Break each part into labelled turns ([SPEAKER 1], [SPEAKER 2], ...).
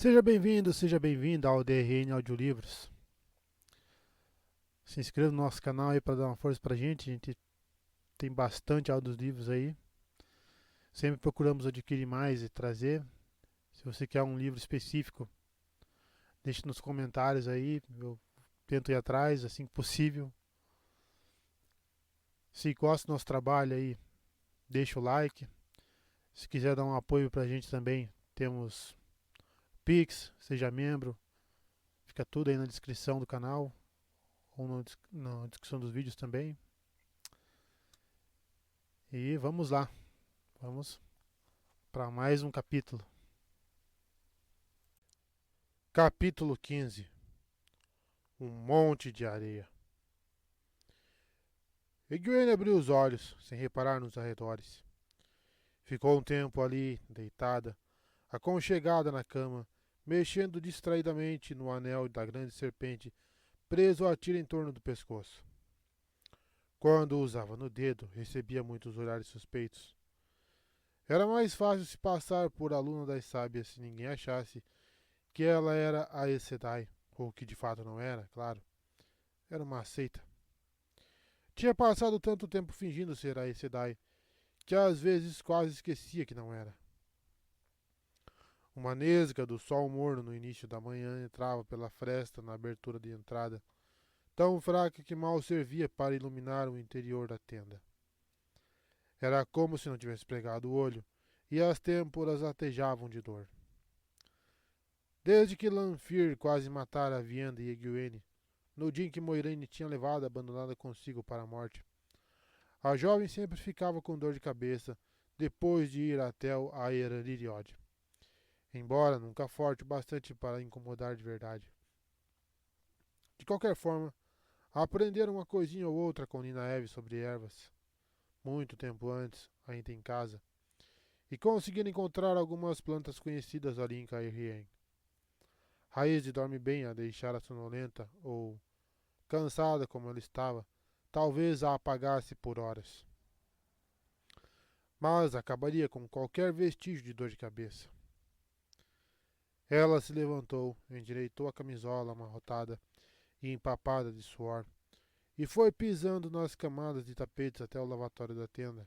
[SPEAKER 1] Seja bem-vinda ao DRN Audiolivros. Se inscreva no nosso canal aí para dar uma força pra gente. A gente tem bastante audiolivros aí. Sempre procuramos adquirir mais e trazer. Se você quer um livro específico, deixe nos comentários aí. Eu tento ir atrás assim que possível. Se gosta do nosso trabalho aí, deixa o like. Se quiser dar um apoio pra gente também, temos Pix, seja membro. Fica tudo aí na descrição do canal ou na descrição dos vídeos também. E vamos lá, vamos para mais um capítulo. Capítulo 15. Um monte de areia. Egwene abriu os olhos, sem reparar nos arredores. Ficou um tempo ali, deitada, aconchegada na cama, mexendo distraidamente no anel da grande serpente preso à tira em torno do pescoço. Quando o usava no dedo, recebia muitos olhares suspeitos. Era mais fácil se passar por aluna das sábias se ninguém achasse que ela era a Aes Sedai, ou que de fato não era, claro. Era uma seita. Tinha passado tanto tempo fingindo ser a Aes Sedai, que às vezes quase esquecia que não era. Uma nesga do sol morno no início da manhã entrava pela fresta na abertura de entrada, tão fraca que mal servia para iluminar o interior da tenda. Era como se não tivesse pregado o olho, e as têmporas latejavam de dor. Desde que Lanfir quase matara Vienda e Egwene, no dia em que Moiraine tinha levado abandonada consigo para a morte, a jovem sempre ficava com dor de cabeça depois de ir até o Aeraniriod, embora nunca forte o bastante para incomodar de verdade. De qualquer forma, aprenderam uma coisinha ou outra com Nina Eve sobre ervas, muito tempo antes, ainda em casa, e conseguiram encontrar algumas plantas conhecidas ali em Cairhien. Raiz de dorme bem a deixara sonolenta ou, cansada como ela estava, talvez a apagasse por horas. Mas acabaria com qualquer vestígio de dor de cabeça. Ela se levantou, endireitou a camisola amarrotada e empapada de suor, e foi pisando nas camadas de tapetes até o lavatório da tenda.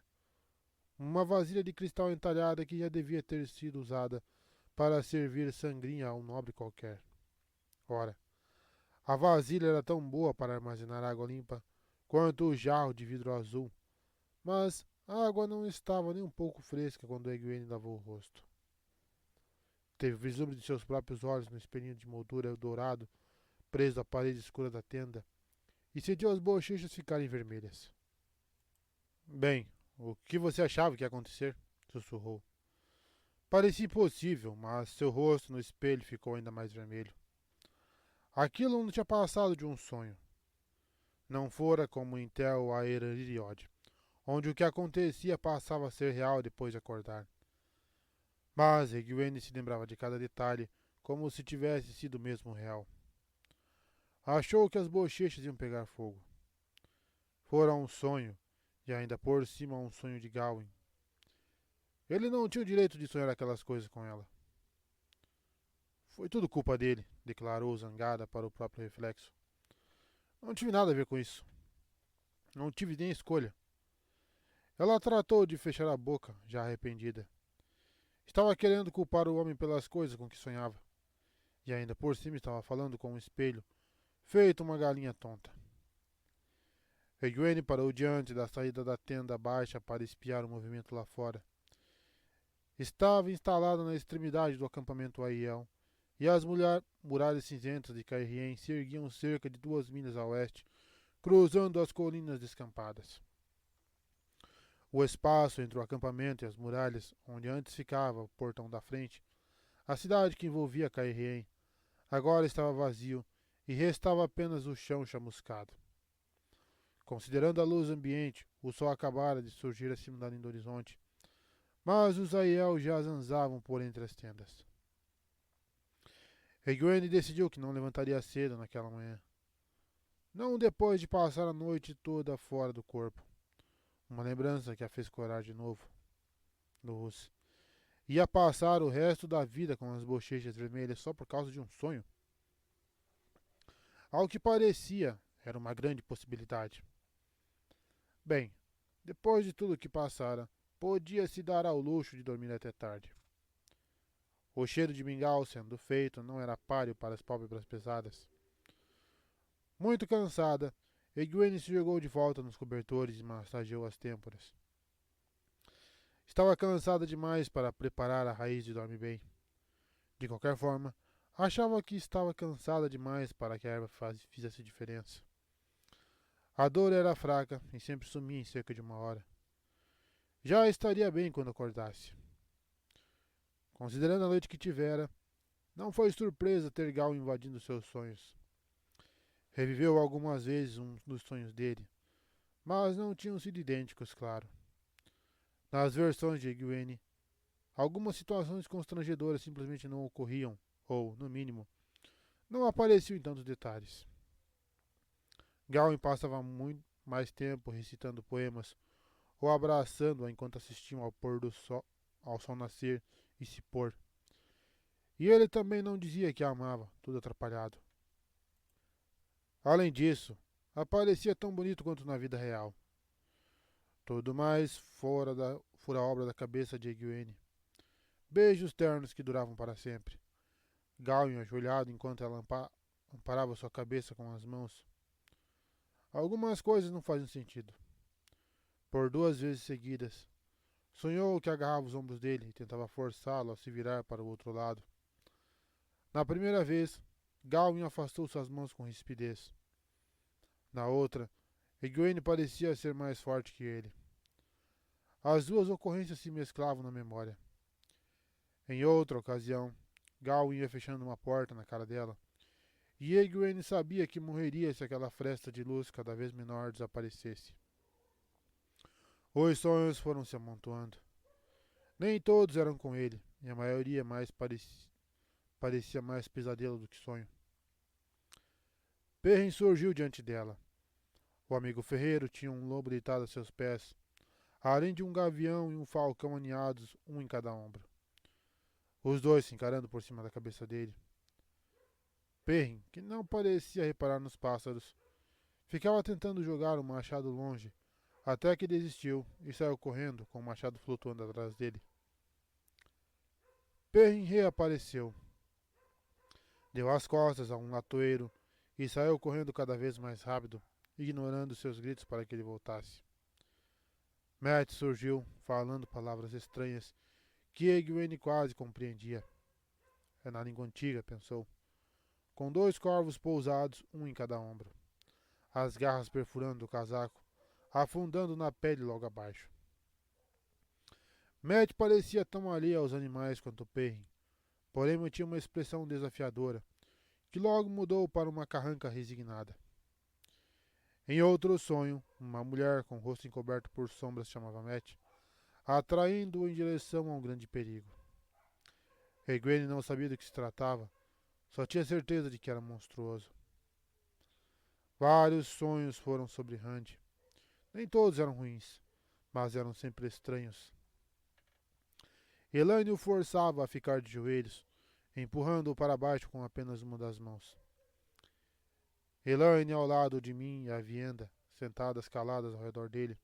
[SPEAKER 1] Uma vasilha de cristal entalhada que já devia ter sido usada para servir sangrinha a um nobre qualquer. Ora, a vasilha era tão boa para armazenar água limpa quanto o jarro de vidro azul, mas a água não estava nem um pouco fresca quando Egwene lavou o rosto. Teve vislumbre de seus próprios olhos no espelhinho de moldura dourado preso à parede escura da tenda e sentiu as bochechas ficarem vermelhas. Bem, o que você achava que ia acontecer? Sussurrou. Parecia impossível, mas seu rosto no espelho ficou ainda mais vermelho. Aquilo não tinha passado de um sonho. Não fora como em Tel Aeraniriod, onde o que acontecia passava a ser real depois de acordar. Mas Egwene se lembrava de cada detalhe como se tivesse sido mesmo real. Achou que as bochechas iam pegar fogo. Fora um sonho, e ainda por cima um sonho de Gawain. Ele não tinha o direito de sonhar aquelas coisas com ela. Foi tudo culpa dele, declarou zangada para o próprio reflexo. Não tive nada a ver com isso. Não tive nem escolha. Ela tratou de fechar a boca, já arrependida. Estava querendo culpar o homem pelas coisas com que sonhava. E ainda por cima estava falando com um espelho, feito uma galinha tonta. Egwene parou diante da saída da tenda baixa para espiar o movimento lá fora. Estava instalada na extremidade do acampamento Aiel, e as muralhas cinzentas de Cairhien se erguiam cerca de 2 milhas a oeste, cruzando as colinas descampadas. O espaço entre o acampamento e as muralhas, onde antes ficava o portão da frente, a cidade que envolvia Cairhien, agora estava vazio e restava apenas o chão chamuscado. Considerando a luz ambiente, o sol acabara de surgir acima da linha do horizonte, mas os Aiel já zanzavam por entre as tendas. Egwene decidiu que não levantaria cedo naquela manhã. Não depois de passar a noite toda fora do corpo. Uma lembrança que a fez corar de novo. Luz. Ia passar o resto da vida com as bochechas vermelhas só por causa de um sonho? Ao que parecia, era uma grande possibilidade. Bem, depois de tudo que passara, podia se dar ao luxo de dormir até tarde. O cheiro de mingau sendo feito não era páreo para as pálpebras pesadas. Muito cansada, Egwene se jogou de volta nos cobertores e massageou as têmporas. Estava cansada demais para preparar a raiz de dorme bem. De qualquer forma, achava que estava cansada demais para que a erva fizesse diferença. A dor era fraca e sempre sumia em cerca de uma hora. Já estaria bem quando acordasse. Considerando a noite que tivera, não foi surpresa ter Gal invadindo seus sonhos. Reviveu algumas vezes um dos sonhos dele, mas não tinham sido idênticos, claro. Nas versões de Egwene, algumas situações constrangedoras simplesmente não ocorriam, ou, no mínimo, não apareciam em tantos detalhes. Gawain passava muito mais tempo recitando poemas ou abraçando-a enquanto assistiam ao pôr do sol, ao sol nascer e se pôr. E ele também não dizia que a amava, tudo atrapalhado. Além disso, aparecia tão bonito quanto na vida real. Tudo mais fora obra da cabeça de Egwene. Beijos ternos que duravam para sempre. Gawain ajoelhado enquanto ela amparava sua cabeça com as mãos. Algumas coisas não faziam sentido. Por 2 vezes seguidas, sonhou que agarrava os ombros dele e tentava forçá-lo a se virar para o outro lado. Na primeira vez, Gawain afastou suas mãos com rispidez. Na outra, Egwene parecia ser mais forte que ele. As duas ocorrências se mesclavam na memória. Em outra ocasião, Gawain ia fechando uma porta na cara dela, e Egwene sabia que morreria se aquela fresta de luz cada vez menor desaparecesse. Os sonhos foram se amontoando. Nem todos eram com ele, e a maioria parecia mais pesadelo do que sonho. Perrin surgiu diante dela. O amigo ferreiro tinha um lobo deitado a seus pés, além de um gavião e um falcão aninhados, um em cada ombro. Os dois se encarando por cima da cabeça dele. Perrin, que não parecia reparar nos pássaros, ficava tentando jogar o machado longe, até que desistiu e saiu correndo com o machado flutuando atrás dele. Perrin reapareceu, deu as costas a um latoeiro e saiu correndo cada vez mais rápido, ignorando seus gritos para que ele voltasse. Matt surgiu, falando palavras estranhas que Egwene quase compreendia. É na língua antiga, pensou, com 2 corvos pousados, um em cada ombro, as garras perfurando o casaco, afundando na pele logo abaixo. Matt parecia tão alheio aos animais quanto Perrin, porém mantinha uma expressão desafiadora, que logo mudou para uma carranca resignada. Em outro sonho, uma mulher com o rosto encoberto por sombras chamava Matt, atraindo-o em direção a um grande perigo. Egwene não sabia do que se tratava, só tinha certeza de que era monstruoso. Vários sonhos foram sobre Rand. Nem todos eram ruins, mas eram sempre estranhos. Elaine o forçava a ficar de joelhos, empurrando-o para baixo com apenas uma das mãos. Elaine ao lado de mim e a Vienda, sentadas caladas ao redor dele,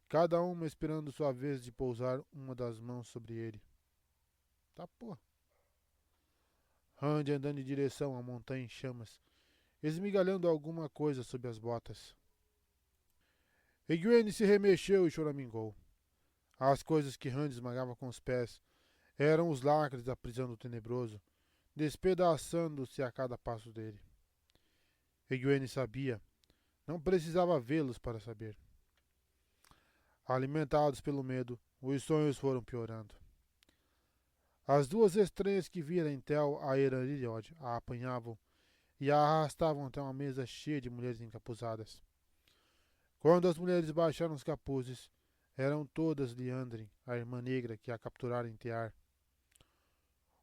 [SPEAKER 1] cada uma esperando sua vez de pousar uma das mãos sobre ele. Tá porra. Rand andando em direção à montanha em chamas, esmigalhando alguma coisa sob as botas. Egwene se remexeu e choramingou. As coisas que Rand esmagava com os pés eram os lacres da prisão do tenebroso, despedaçando-se a cada passo dele. Egwene sabia, não precisava vê-los para saber. Alimentados pelo medo, os sonhos foram piorando. As duas estranhas que vira em Tel a Eraniliod a apanhavam e a arrastavam até uma mesa cheia de mulheres encapuzadas. Quando as mulheres baixaram os capuzes, eram todas Liandrin, a irmã negra que a capturara em Tear.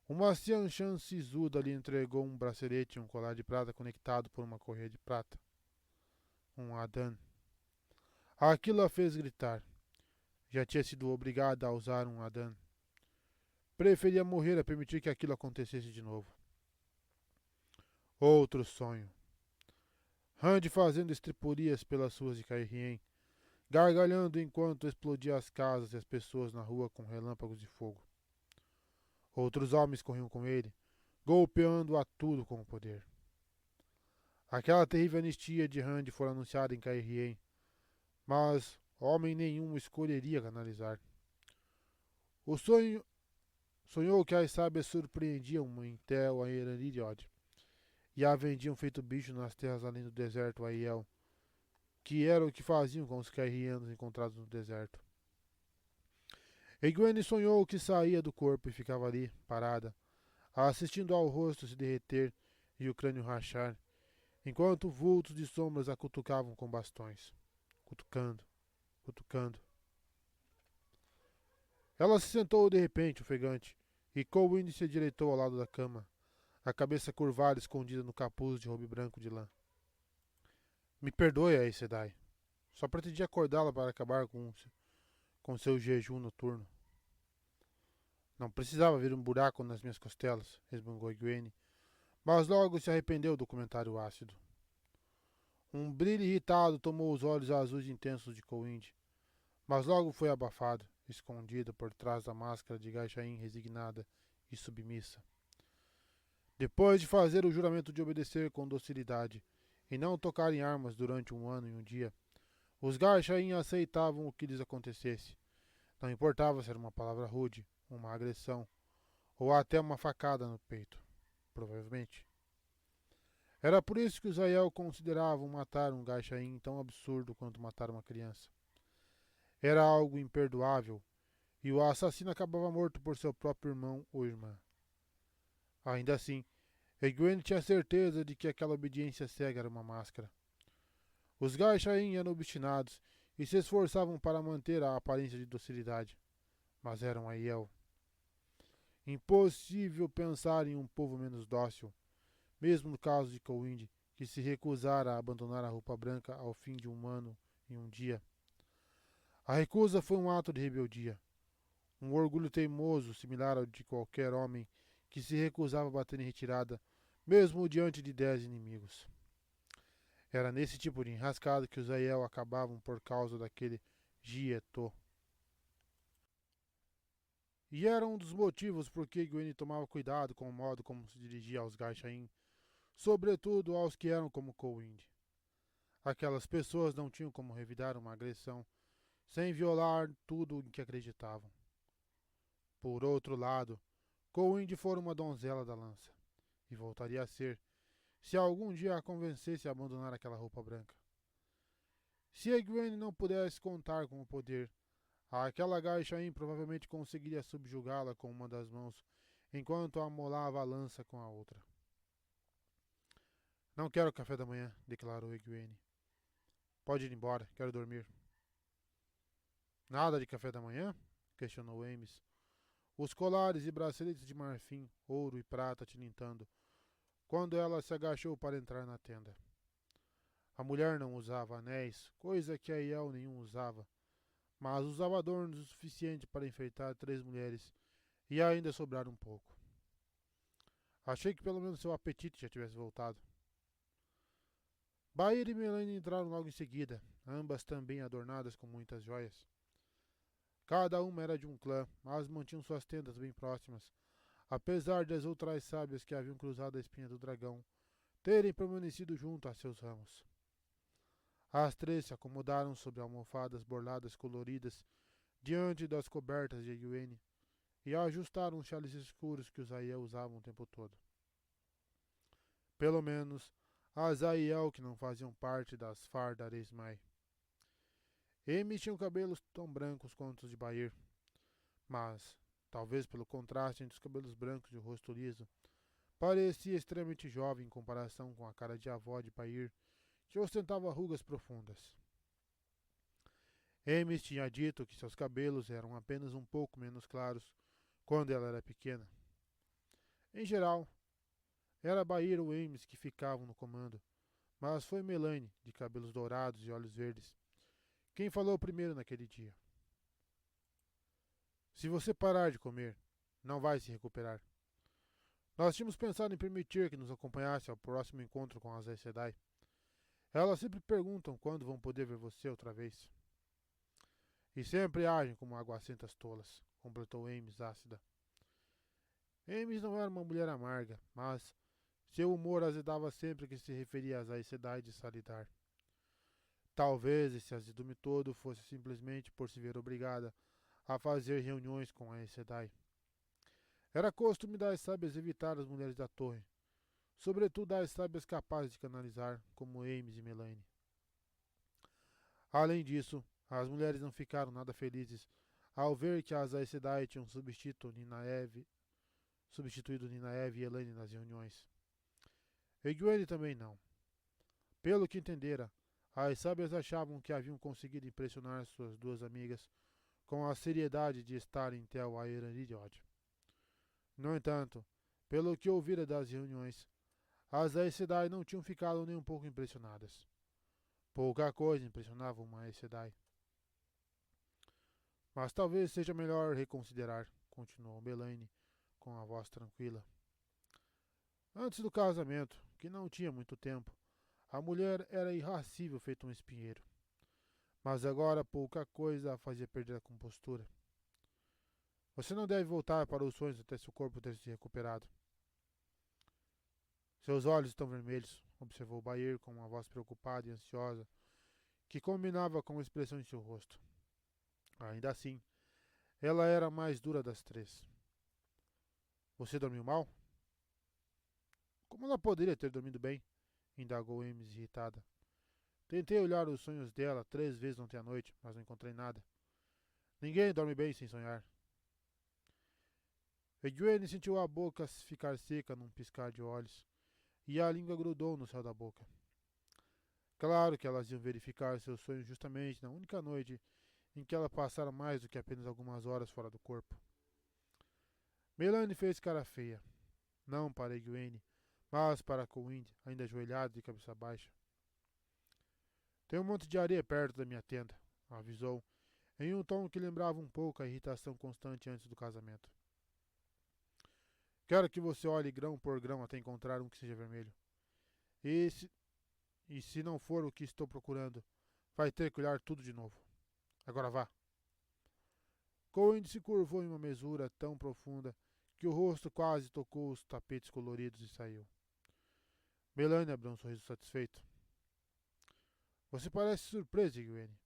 [SPEAKER 1] Uma anciã sisuda lhe entregou um bracelete e um colar de prata conectado por uma correia de prata. Um Adan. Aquilo a fez gritar. Já tinha sido obrigada a usar um Adan. preferia morrer a permitir que aquilo acontecesse de novo. Outro sonho. Randy fazendo estriporias pelas ruas de Cairhien, gargalhando enquanto explodia as casas e as pessoas na rua com relâmpagos de fogo. Outros homens corriam com ele, golpeando a tudo com o poder. Aquela terrível anistia de Randy foi anunciada em Cairhien, mas homem nenhum escolheria canalizar. O sonho sonhou que as sábias surpreendiam Intel a Eraniriod e a vendiam feito bicho nas terras além do deserto Aiel, que era o que faziam com os Cairhienos encontrados no deserto. Egwene sonhou que saía do corpo e ficava ali, parada, assistindo ao rosto se derreter e o crânio rachar, enquanto vultos de sombras a cutucavam com bastões. Cutucando, cutucando. Ela se sentou de repente, ofegante, e Colwyn se direitou ao lado da cama, a cabeça curvada escondida no capuz de robe branco de lã. Me perdoe, Aes Sedai. Só pretendia acordá-la para acabar com seu jejum noturno. Não precisava ver um buraco nas minhas costelas, resmungou Egwene, mas logo se arrependeu do comentário ácido. Um brilho irritado tomou os olhos azuis intensos de Colwyn, mas logo foi abafado, escondido por trás da máscara de Gaichain resignada e submissa. Depois de fazer o juramento de obedecer com docilidade e não tocar em armas durante 1 ano e 1 dia, os Gaichain aceitavam o que lhes acontecesse. Não importava se era uma palavra rude, uma agressão, ou até uma facada no peito. Provavelmente. Era por isso que os Aiel consideravam matar um Gaichain tão absurdo quanto matar uma criança. Era algo imperdoável, e o assassino acabava morto por seu próprio irmão ou irmã. Ainda assim, Egwene tinha certeza de que aquela obediência cega era uma máscara. Os Gaichain eram obstinados e se esforçavam para manter a aparência de docilidade, mas eram Aiel. Impossível pensar em um povo menos dócil, mesmo no caso de Colwyn, que se recusara a abandonar a roupa branca ao fim de 1 ano e 1 dia. A recusa foi um ato de rebeldia, um orgulho teimoso similar ao de qualquer homem que se recusava a bater em retirada, mesmo diante de 10 inimigos. Era nesse tipo de enrascada que os Aiel acabavam por causa daquele Jieto. E era um dos motivos por que Egwene tomava cuidado com o modo como se dirigia aos Gaichain, sobretudo aos que eram como Colwyn. Aquelas pessoas não tinham como revidar uma agressão sem violar tudo em que acreditavam. Por outro lado, Colwyn fora uma donzela da lança, e voltaria a ser, se algum dia a convencesse a abandonar aquela roupa branca. Se Egwene não pudesse contar com o poder, aquela Gaichain provavelmente conseguiria subjugá-la com uma das mãos, enquanto amolava a lança com a outra. Não quero café da manhã, declarou Egwene. Pode ir embora, quero dormir. Nada de café da manhã? Questionou Ames. Os colares e braceletes de marfim, ouro e prata tilintando, quando ela se agachou para entrar na tenda. A mulher não usava anéis, coisa que Aiel nenhum usava, mas usava adornos o suficiente para enfeitar 3 mulheres e ainda sobrar um pouco. Achei que pelo menos seu apetite já tivesse voltado. Bair e Melanie entraram logo em seguida, ambas também adornadas com muitas joias. Cada uma era de um clã, mas mantinham suas tendas bem próximas, apesar das outras sábias que haviam cruzado a espinha do dragão terem permanecido junto a seus ramos. As 3 se acomodaram sobre almofadas borladas coloridas diante das cobertas de Egwene e ajustaram os chales escuros que os Aiel usavam o tempo todo. Pelo menos as Aiel que não faziam parte das Fardar Esmai. Amy tinha cabelos tão brancos quanto os de Bair, mas, talvez pelo contraste entre os cabelos brancos e o rosto liso, parecia extremamente jovem em comparação com a cara de avó de Bair, que ostentava rugas profundas. Amy tinha dito que seus cabelos eram apenas um pouco menos claros quando ela era pequena. Em geral, era Bair ou Ames que ficavam no comando, mas foi Melanie, de cabelos dourados e olhos verdes, quem falou primeiro naquele dia. Se você parar de comer, Não vai se recuperar. Nós tínhamos pensado em permitir que nos acompanhasse ao próximo encontro com as Aes Sedai. Elas sempre perguntam quando vão poder ver você outra vez. E sempre agem como aguacentas tolas, completou Ames ácida. Ames não era uma mulher amarga, mas seu humor azedava sempre que se referia às Aes Sedai de Salidar. Talvez esse azedume todo fosse simplesmente por se ver obrigada a fazer reuniões com a Aes Sedai. Era costume das sábias evitar as mulheres da torre, sobretudo as sábias capazes de canalizar, como Ames e Melaine. Além disso, as mulheres não ficaram nada felizes ao ver que as Aes Sedai tinham substituído Ninaev e Elaine nas reuniões. Egwene também não. Pelo que entendera, as sábias achavam que haviam conseguido impressionar suas duas amigas com a seriedade de estar em Tel Aerariod. No entanto, pelo que ouvira das reuniões, as Aes Sedai não tinham ficado nem um pouco impressionadas. Pouca coisa impressionava uma Aes Sedai. Mas talvez seja melhor reconsiderar, continuou Melaine com a voz tranquila. Antes do casamento, que não tinha muito tempo, a mulher era irracível feito um espinheiro. Mas agora pouca coisa a fazia perder a compostura. Você não deve voltar para os sonhos até seu corpo ter se recuperado. Seus olhos estão vermelhos, observou Bair com uma voz preocupada e ansiosa, que combinava com a expressão em seu rosto. Ainda assim, ela era a mais dura das três. Você dormiu mal? Como ela poderia ter dormido bem? Indagou Ames irritada. Tentei olhar os sonhos dela 3 vezes ontem à noite, mas não encontrei nada. Ninguém dorme bem sem sonhar. Egwene sentiu a boca ficar seca num piscar de olhos, e a língua grudou no céu da boca. Claro que elas iam verificar seus sonhos justamente na única noite em que ela passara mais do que apenas algumas horas fora do corpo. Melanie fez cara feia, não para Egwene, mas para Cowind, ainda ajoelhado de cabeça baixa. Tem um monte de areia perto da minha tenda, avisou, em um tom que lembrava um pouco a irritação constante antes do casamento. Quero que você olhe grão por grão até encontrar um que seja vermelho. E se não for o que estou procurando, vai ter que olhar tudo de novo. Agora vá. Cowind se curvou em uma mesura tão profunda que o rosto quase tocou os tapetes coloridos e saiu. Melanie abriu um sorriso satisfeito. Você parece surpresa, Egwene.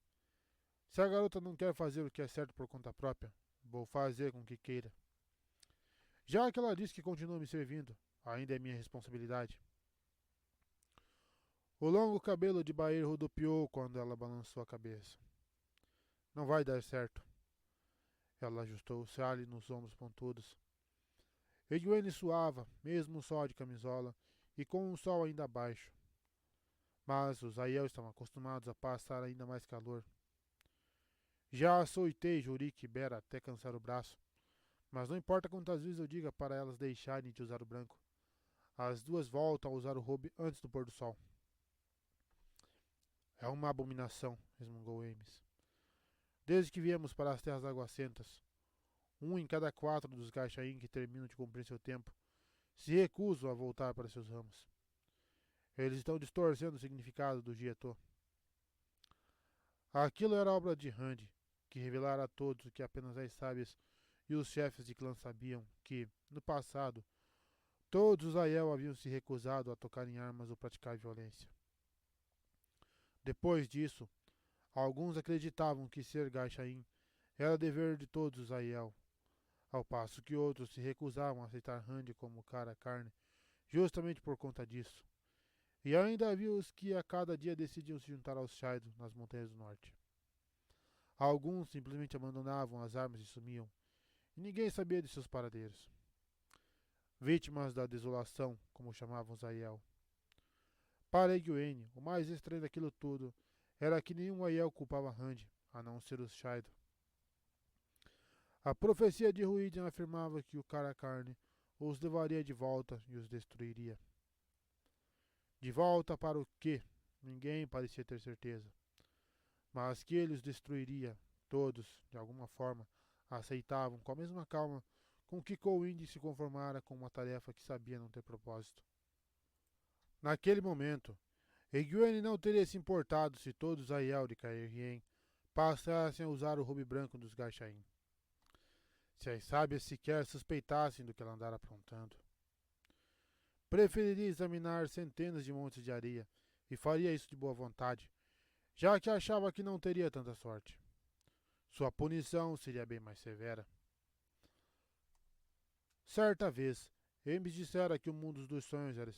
[SPEAKER 1] Se a garota não quer fazer o que é certo por conta própria, vou fazer com que queira. Já que ela disse que continua me servindo, ainda é minha responsabilidade. O longo cabelo de Bair rodopiou quando ela balançou a cabeça. Não vai dar certo. Ela ajustou o sale nos ombros pontudos. Egwene suava, mesmo o sol de camisola, e com o sol ainda baixo. Mas os Aiel estavam acostumados a passar ainda mais calor. Já açoitei Jurik e Bera até cansar o braço, mas não importa quantas vezes eu diga para elas deixarem de usar o branco. As duas voltam a usar o robe antes do pôr do sol. É uma abominação, resmungou Ames. Desde que viemos para as terras aguacentas, 1 em cada 4 dos Gaixaim que terminam de cumprir seu tempo se recusam a voltar para seus ramos. Eles estão distorcendo o significado do Jietô. Aquilo era obra de Rand, que revelara a todos o que apenas as sábias e os chefes de clã sabiam, que, no passado, todos os Aiel haviam se recusado a tocar em armas ou praticar violência. Depois disso, alguns acreditavam que ser Gaixaim era dever de todos os Aiel, ao passo que outros se recusavam a aceitar Rand como cara carne, justamente por conta disso. E ainda havia os que a cada dia decidiam se juntar aos Shaido nas montanhas do norte. Alguns simplesmente abandonavam as armas e sumiam, e ninguém sabia de seus paradeiros. Vítimas da desolação, como chamavam os Aiel. Para Egwene, o mais estranho daquilo tudo era que nenhum Aiel culpava Rand, a não ser os Shaido. A profecia de Ruiden afirmava que o cara carne os levaria de volta e os destruiria. De volta para o quê? Ninguém parecia ter certeza. Mas que ele os destruiria, todos, de alguma forma, aceitavam com a mesma calma com que Colwyn se conformara com uma tarefa que sabia não ter propósito. Naquele momento, Egwene não teria se importado se todos os Aiel de Caerhien passassem a usar o rubi branco dos Gaiachain. Se as sábias sequer suspeitassem do que ela andara aprontando. Preferiria examinar centenas de montes de areia, e faria isso de boa vontade, já que achava que não teria tanta sorte. Sua punição seria bem mais severa. Certa vez, Hermes dissera que o mundo dos sonhos era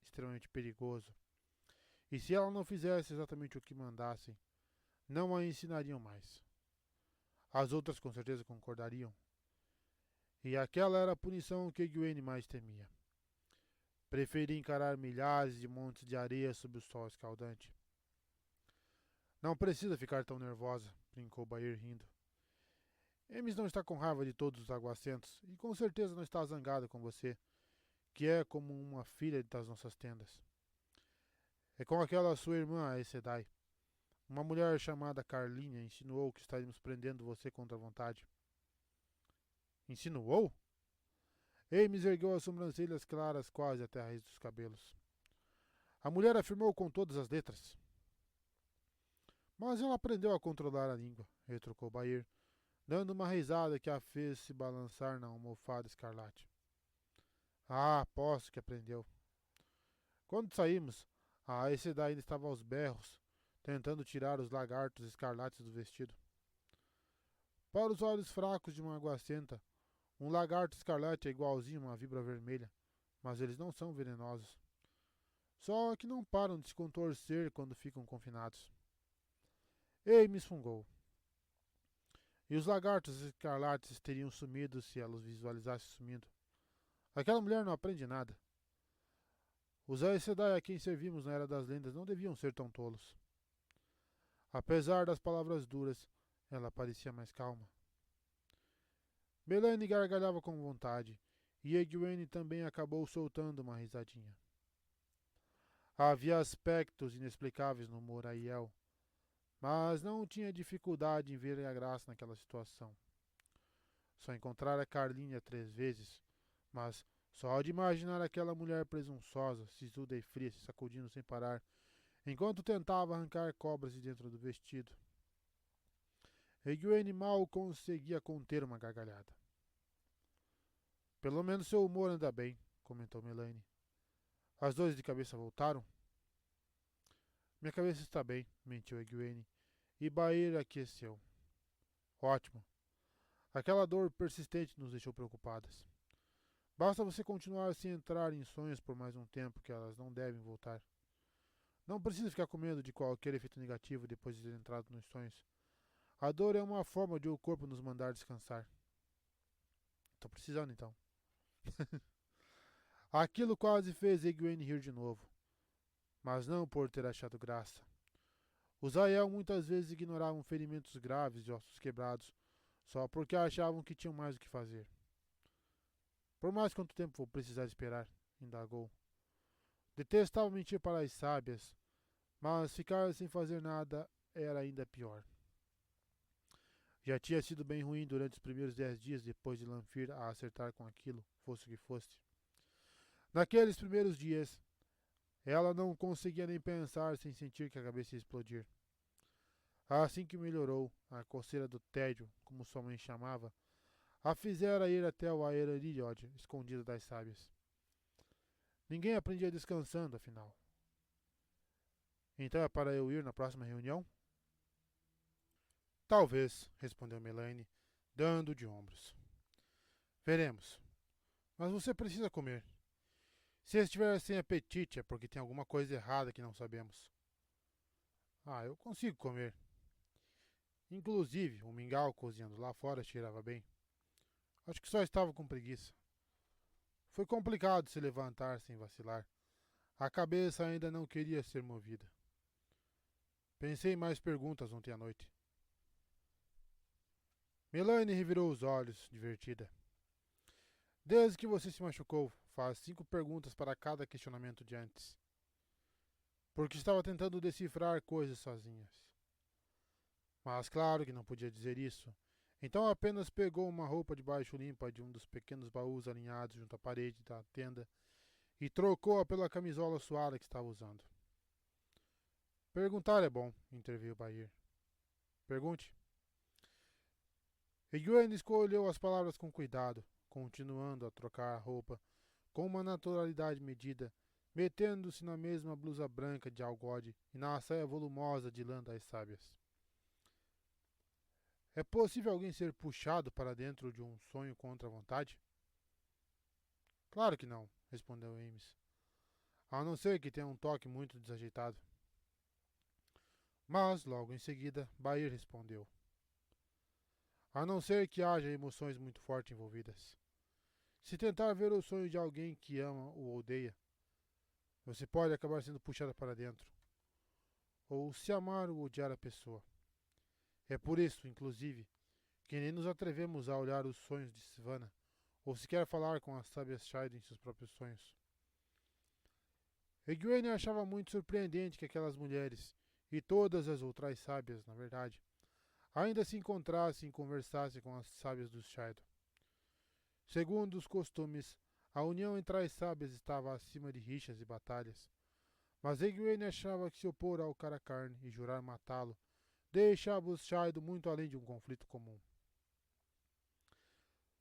[SPEAKER 1] extremamente perigoso, e se ela não fizesse exatamente o que mandassem, não a ensinariam mais. As outras com certeza concordariam, e aquela era a punição que Egwene mais temia. Preferia encarar milhares de montes de areia sob o sol escaldante. Não precisa ficar tão nervosa, brincou Bair rindo. Hermes não está com raiva de todos os aguacentos, e com certeza não está zangado com você, que é como uma filha das nossas tendas. É com aquela sua irmã, a Aes Sedai. Uma mulher chamada Carlinha insinuou que estaríamos prendendo você contra a vontade. Insinuou? Hermes ergueu as sobrancelhas claras quase até a raiz dos cabelos. A mulher afirmou com todas as letras. Mas ela aprendeu a controlar a língua, retrucou Bair, dando uma risada que a fez se balançar na almofada escarlate. Ah, aposto que aprendeu. Quando saímos, a Aes Sedai ainda estava aos berros, tentando tirar os lagartos escarlates do vestido. Para os olhos fracos de uma aguacenta, um lagarto escarlate é igualzinho a uma víbora vermelha, mas eles não são venenosos. Só que não param de se contorcer quando ficam confinados. Ei, me fungou. E os lagartos escarlates teriam sumido se ela os visualizasse sumindo. Aquela mulher não aprende nada. Os Aes Sedai a quem servimos na Era das Lendas não deviam ser tão tolos. Apesar das palavras duras, ela parecia mais calma. Melaine gargalhava com vontade, e Egwene também acabou soltando uma risadinha. Havia aspectos inexplicáveis no humor Aiel, mas não tinha dificuldade em ver a graça naquela situação. Só encontrara Carlinha 3 vezes, mas só de imaginar aquela mulher presunçosa, sisuda e fria, se sacudindo sem parar, enquanto tentava arrancar cobras de dentro do vestido. Egwene mal conseguia conter uma gargalhada. Pelo menos seu humor anda bem, comentou Melaine. As dores de cabeça voltaram? Minha cabeça está bem, mentiu Egwene, e Bair aqueceu. Ótimo. Aquela dor persistente nos deixou preocupadas. Basta você continuar sem entrar em sonhos por mais um tempo que elas não devem voltar. Não precisa ficar com medo de qualquer efeito negativo depois de ter entrado nos sonhos. A dor é uma forma de o corpo nos mandar descansar. Tô precisando então. Aquilo quase fez Egwene rir de novo, mas não por ter achado graça. Os Aiel muitas vezes ignoravam ferimentos graves de ossos quebrados, só porque achavam que tinham mais o que fazer. Por mais quanto tempo vou precisar esperar? Indagou. Detestava mentir para as sábias, mas ficar sem fazer nada era ainda pior. Já tinha sido bem ruim durante os primeiros 10 dias depois de Lanfir a acertar com aquilo, fosse o que fosse. Naqueles primeiros dias, ela não conseguia nem pensar sem sentir que a cabeça ia explodir. Assim que melhorou, a coceira do tédio, como sua mãe chamava, a fizera ir até o Aerariod, escondida das sábias. Ninguém aprendia descansando, afinal. Então é para eu ir na próxima reunião? Talvez, respondeu Melaine, dando de ombros. Veremos. Mas você precisa comer. Se estiver sem apetite é porque tem alguma coisa errada que não sabemos. Ah, eu consigo comer. Inclusive, o mingau cozinhando lá fora cheirava bem. Acho que só estava com preguiça. Foi complicado se levantar sem vacilar. A cabeça ainda não queria ser movida. Pensei em mais perguntas ontem à noite. Melaine revirou os olhos, divertida. Desde que você se machucou, faz 5 perguntas para cada questionamento de antes. Porque estava tentando decifrar coisas sozinhas. Mas claro que não podia dizer isso. Então apenas pegou uma roupa de baixo limpa de um dos pequenos baús alinhados junto à parede da tenda e trocou-a pela camisola suada que estava usando. Perguntar é bom, interviu Bahir. Pergunte. Egwene escolheu as palavras com cuidado, continuando a trocar a roupa com uma naturalidade medida, metendo-se na mesma blusa branca de algode e na saia volumosa de lã das sábias. É possível alguém ser puxado para dentro de um sonho contra a vontade? Claro que não, respondeu Ames. A não ser que tenha um toque muito desajeitado. Mas, logo em seguida, Bahir respondeu. A não ser que haja emoções muito fortes envolvidas. Se tentar ver o sonho de alguém que ama ou odeia, você pode acabar sendo puxada para dentro. Ou se amar ou odiar a pessoa. É por isso, inclusive, que nem nos atrevemos a olhar os sonhos de Sivana, ou sequer falar com as sábias Shaido em seus próprios sonhos. Egwene achava muito surpreendente que aquelas mulheres, e todas as outras sábias, na verdade, ainda se encontrassem e conversassem com as sábias dos Shaido. Segundo os costumes, a união entre as sábias estava acima de rixas e batalhas, mas Egwene achava que se opor ao Karakarn e jurar matá-lo deixava os Shaido muito além de um conflito comum.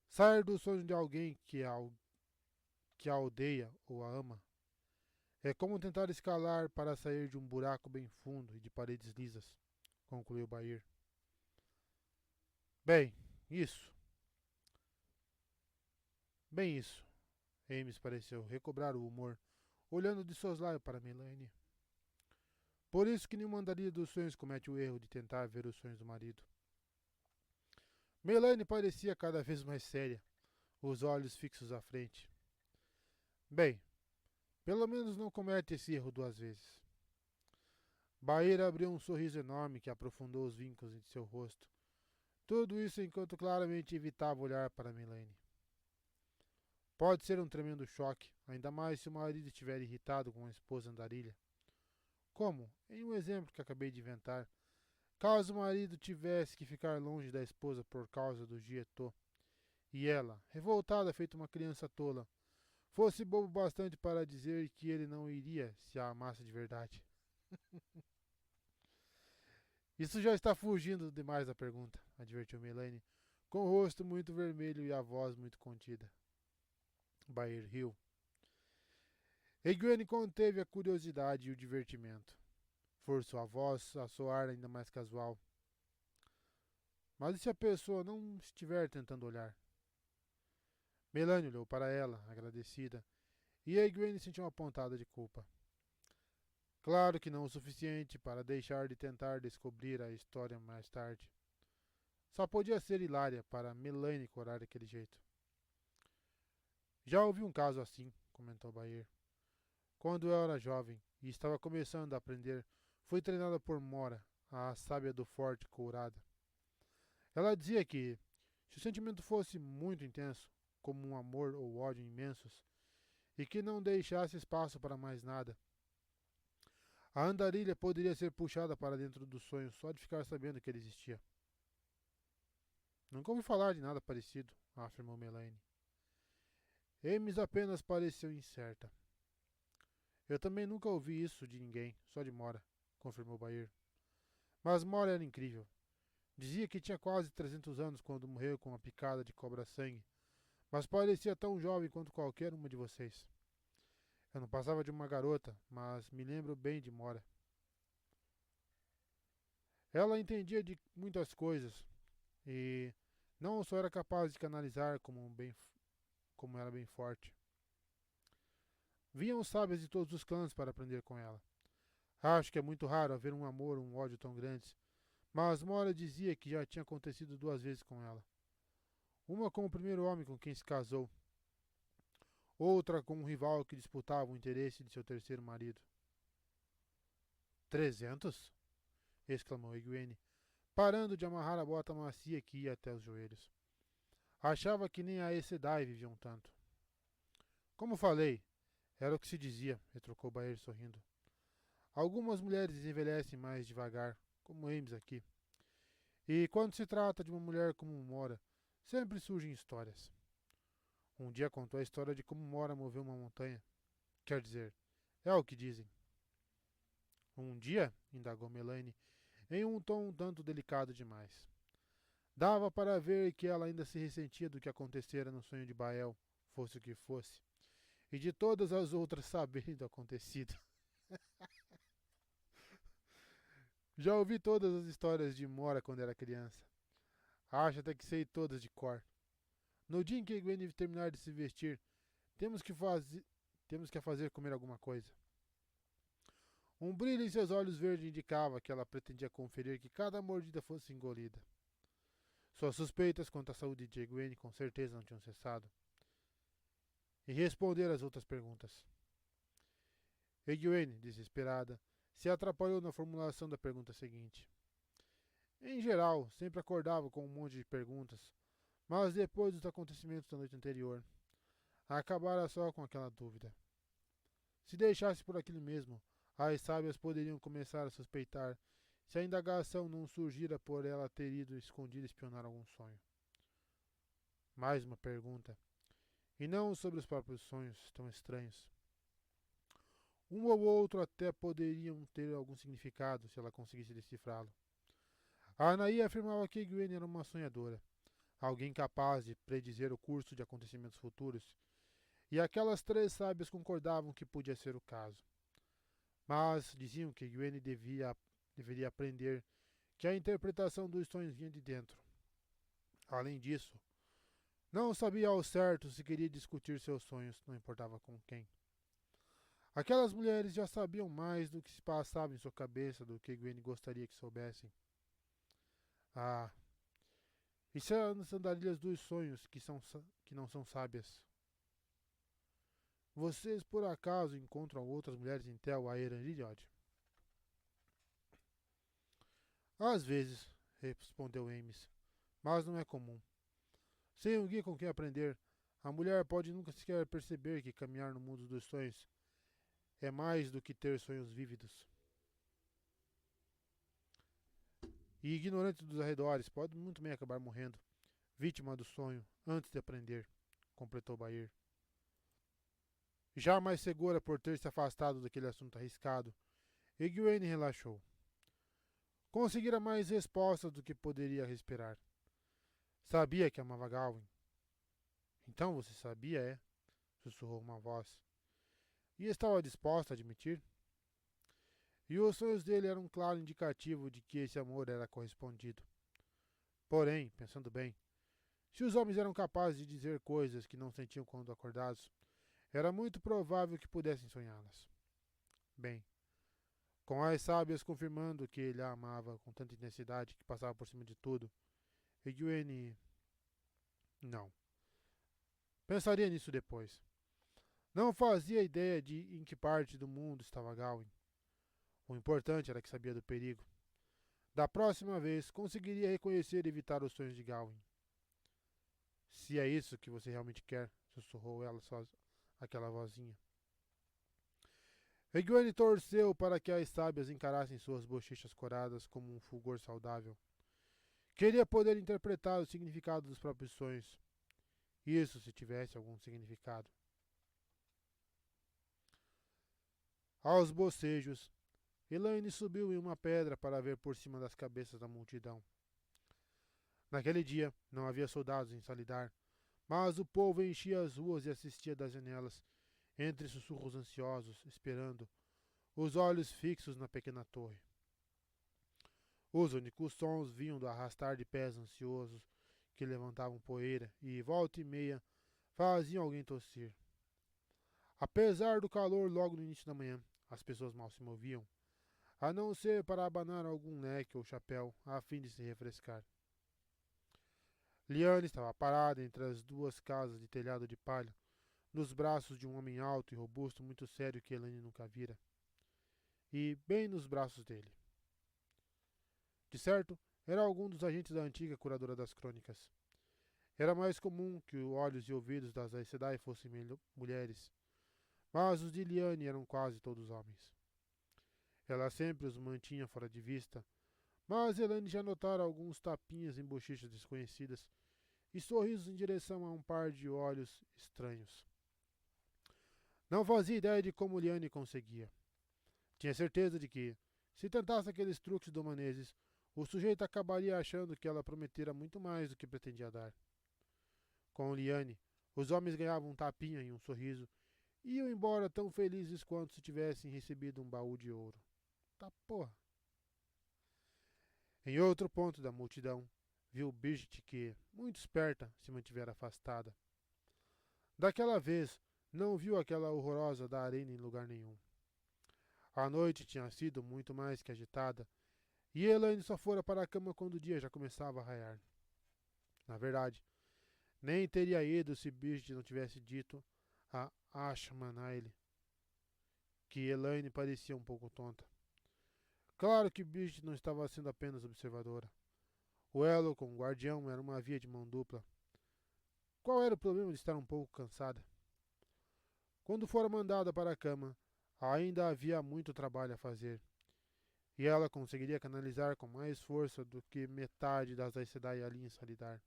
[SPEAKER 1] Sair do sonho de alguém que a odeia ou a ama é como tentar escalar para sair de um buraco bem fundo e de paredes lisas, concluiu Bahir. Bem, isso. Bem isso. Ames pareceu recobrar o humor, olhando de soslaio para Melanie. Por isso que nenhuma andarilha dos sonhos comete o erro de tentar ver os sonhos do marido. Melanie parecia cada vez mais séria, os olhos fixos à frente. Bem, pelo menos não comete esse erro duas vezes. Bahir abriu um sorriso enorme que aprofundou os vincos de seu rosto. Tudo isso enquanto claramente evitava olhar para Melanie. Pode ser um tremendo choque, ainda mais se o marido estiver irritado com a esposa andarilha. Como, em um exemplo que acabei de inventar, caso o marido tivesse que ficar longe da esposa por causa do Jietô, e ela, revoltada feito uma criança tola, fosse bobo bastante para dizer que ele não iria se a amasse de verdade. Isso já está fugindo demais da pergunta, advertiu Melanie, com o rosto muito vermelho e a voz muito contida. Bahir riu. Egwene conteve a curiosidade e o divertimento. Forçou a voz a soar ainda mais casual. Mas e se a pessoa não estiver tentando olhar? Melanie olhou para ela, agradecida, e Egwene sentiu uma pontada de culpa. Claro que não o suficiente para deixar de tentar descobrir a história mais tarde. Só podia ser hilária para Melanie corar daquele jeito. Já ouvi um caso assim, comentou Bahir. Quando eu era jovem e estava começando a aprender, fui treinada por Mora, a sábia do Forte Courada. Ela dizia que, se o sentimento fosse muito intenso, como um amor ou ódio imensos, e que não deixasse espaço para mais nada, a andarilha poderia ser puxada para dentro do sonho só de ficar sabendo que ele existia. Nunca ouvi falar de nada parecido, afirmou Melanie. Ames apenas pareceu incerta. Eu também nunca ouvi isso de ninguém, só de Mora, confirmou Bahir. Mas Mora era incrível. Dizia que tinha quase 300 anos quando morreu com uma picada de cobra-sangue, mas parecia tão jovem quanto qualquer uma de vocês. Eu não passava de uma garota, mas me lembro bem de Mora. Ela entendia de muitas coisas e não só era capaz de canalizar como era bem forte. Vinham os sábios de todos os clãs para aprender com ela. Acho que é muito raro haver um amor ou um ódio tão grandes, mas Mora dizia que já tinha acontecido duas vezes com ela. Uma com o primeiro homem com quem se casou, outra com um rival que disputava o interesse de seu terceiro marido. 300? Exclamou Egwene, parando de amarrar a bota macia que ia até os joelhos. Achava que nem a Aes Sedai viviam tanto. Como falei, era o que se dizia, retrucou Bahir sorrindo. Algumas mulheres envelhecem mais devagar, como Ames aqui. E quando se trata de uma mulher como Mora, sempre surgem histórias. Um dia contou a história de como Mora moveu uma montanha. Quer dizer, é o que dizem. Um dia, indagou Melanie, em um tom um tanto delicado demais. Dava para ver que ela ainda se ressentia do que acontecera no sonho de Bael, fosse o que fosse, e de todas as outras saberem do acontecido. Já ouvi todas as histórias de Mora quando era criança. Acho até que sei todas de cor. No dia em que Gwen terminar de se vestir, temos que fazer, temos que a fazer comer alguma coisa. Um brilho em seus olhos verdes indicava que ela pretendia conferir que cada mordida fosse engolida. Suas suspeitas quanto à saúde de Gwen com certeza não tinham cessado. E responder às outras perguntas. Egwene, desesperada, se atrapalhou na formulação da pergunta seguinte. Em geral, sempre acordava com um monte de perguntas, mas depois dos acontecimentos da noite anterior, acabara só com aquela dúvida. Se deixasse por aquilo mesmo, as sábias poderiam começar a suspeitar se a indagação não surgira por ela ter ido escondida espionar algum sonho. Mais uma pergunta, e não sobre os próprios sonhos tão estranhos. Um ou outro até poderiam ter algum significado se ela conseguisse decifrá-lo. A Anaí afirmava que Gwen era uma sonhadora, alguém capaz de predizer o curso de acontecimentos futuros, e aquelas três sábias concordavam que podia ser o caso. Mas diziam que Gwen deveria aprender que a interpretação dos sonhos vinha de dentro. Além disso, não sabia ao certo se queria discutir seus sonhos, não importava com quem. Aquelas mulheres já sabiam mais do que se passava em sua cabeça do que Gwen gostaria que soubessem. Ah, e são as andarilhas dos sonhos que não são sábias. Vocês por acaso encontram outras mulheres em Tel Aerandilhod? Às vezes, respondeu Ames, mas não é comum. Sem um guia com quem aprender, a mulher pode nunca sequer perceber que caminhar no mundo dos sonhos é mais do que ter sonhos vívidos. E ignorante dos arredores, pode muito bem acabar morrendo, vítima do sonho, antes de aprender, completou Bair. Já mais segura por ter se afastado daquele assunto arriscado, Egwene relaxou. Conseguira mais respostas do que poderia respirar. Sabia que amava Gawain. Então você sabia, é? Sussurrou uma voz. E estava disposta a admitir? E os sonhos dele eram um claro indicativo de que esse amor era correspondido. Porém, pensando bem, se os homens eram capazes de dizer coisas que não sentiam quando acordados, era muito provável que pudessem sonhá-las. Bem, com as sábias confirmando que ele a amava com tanta intensidade que passava por cima de tudo, Egwene... Não. Pensaria nisso depois. Não fazia ideia de em que parte do mundo estava Gawain. O importante era que sabia do perigo. Da próxima vez, conseguiria reconhecer e evitar os sonhos de Gawain. Se é isso que você realmente quer, sussurrou ela, aquela vozinha. Egwene torceu para que as sábias encarassem suas bochechas coradas como um fulgor saudável. Queria poder interpretar o significado dos próprios sonhos. Isso se tivesse algum significado. Aos bocejos, Elaine subiu em uma pedra para ver por cima das cabeças da multidão. Naquele dia, não havia soldados em Salidar, mas o povo enchia as ruas e assistia das janelas, entre sussurros ansiosos, esperando, os olhos fixos na pequena torre. Os únicos sons vinham do arrastar de pés ansiosos que levantavam poeira e, volta e meia, faziam alguém tossir. Apesar do calor logo no início da manhã, as pessoas mal se moviam, a não ser para abanar algum leque ou chapéu, a fim de se refrescar. Liane estava parada entre as duas casas de telhado de palha, nos braços de um homem alto e robusto muito sério que Elaine nunca vira. E bem nos braços dele. De certo, era algum dos agentes da antiga curadora das crônicas. Era mais comum que os olhos e ouvidos das Aes Sedai fossem mulheres, mas os de Liane eram quase todos homens. Ela sempre os mantinha fora de vista, Mas Elaine já notara alguns tapinhas em bochechas desconhecidas e sorrisos em direção a um par de olhos estranhos. Não fazia ideia de como Liane conseguia. Tinha certeza de que, se tentasse aqueles truques do Menezes, o sujeito acabaria achando que ela prometera muito mais do que pretendia dar. Com Liane, os homens ganhavam um tapinha e um sorriso e iam embora tão felizes quanto se tivessem recebido um baú de ouro. Tá porra! Em outro ponto da multidão, viu Bridget que, muito esperta, se mantivera afastada. Daquela vez, não viu aquela horrorosa da arena em lugar nenhum. A noite tinha sido muito mais que agitada, e Elaine só fora para a cama quando o dia já começava a raiar. Na verdade, nem teria ido se Bridget não tivesse dito a Ashmanaile que Elaine parecia um pouco tonta. Claro que Bridget não estava sendo apenas observadora. O elo com o guardião era uma via de mão dupla. Qual era o problema de estar um pouco cansada? Quando fora mandada para a cama, ainda havia muito trabalho a fazer, e ela conseguiria canalizar com mais força do que metade das Aes Sedai ali em Salidar.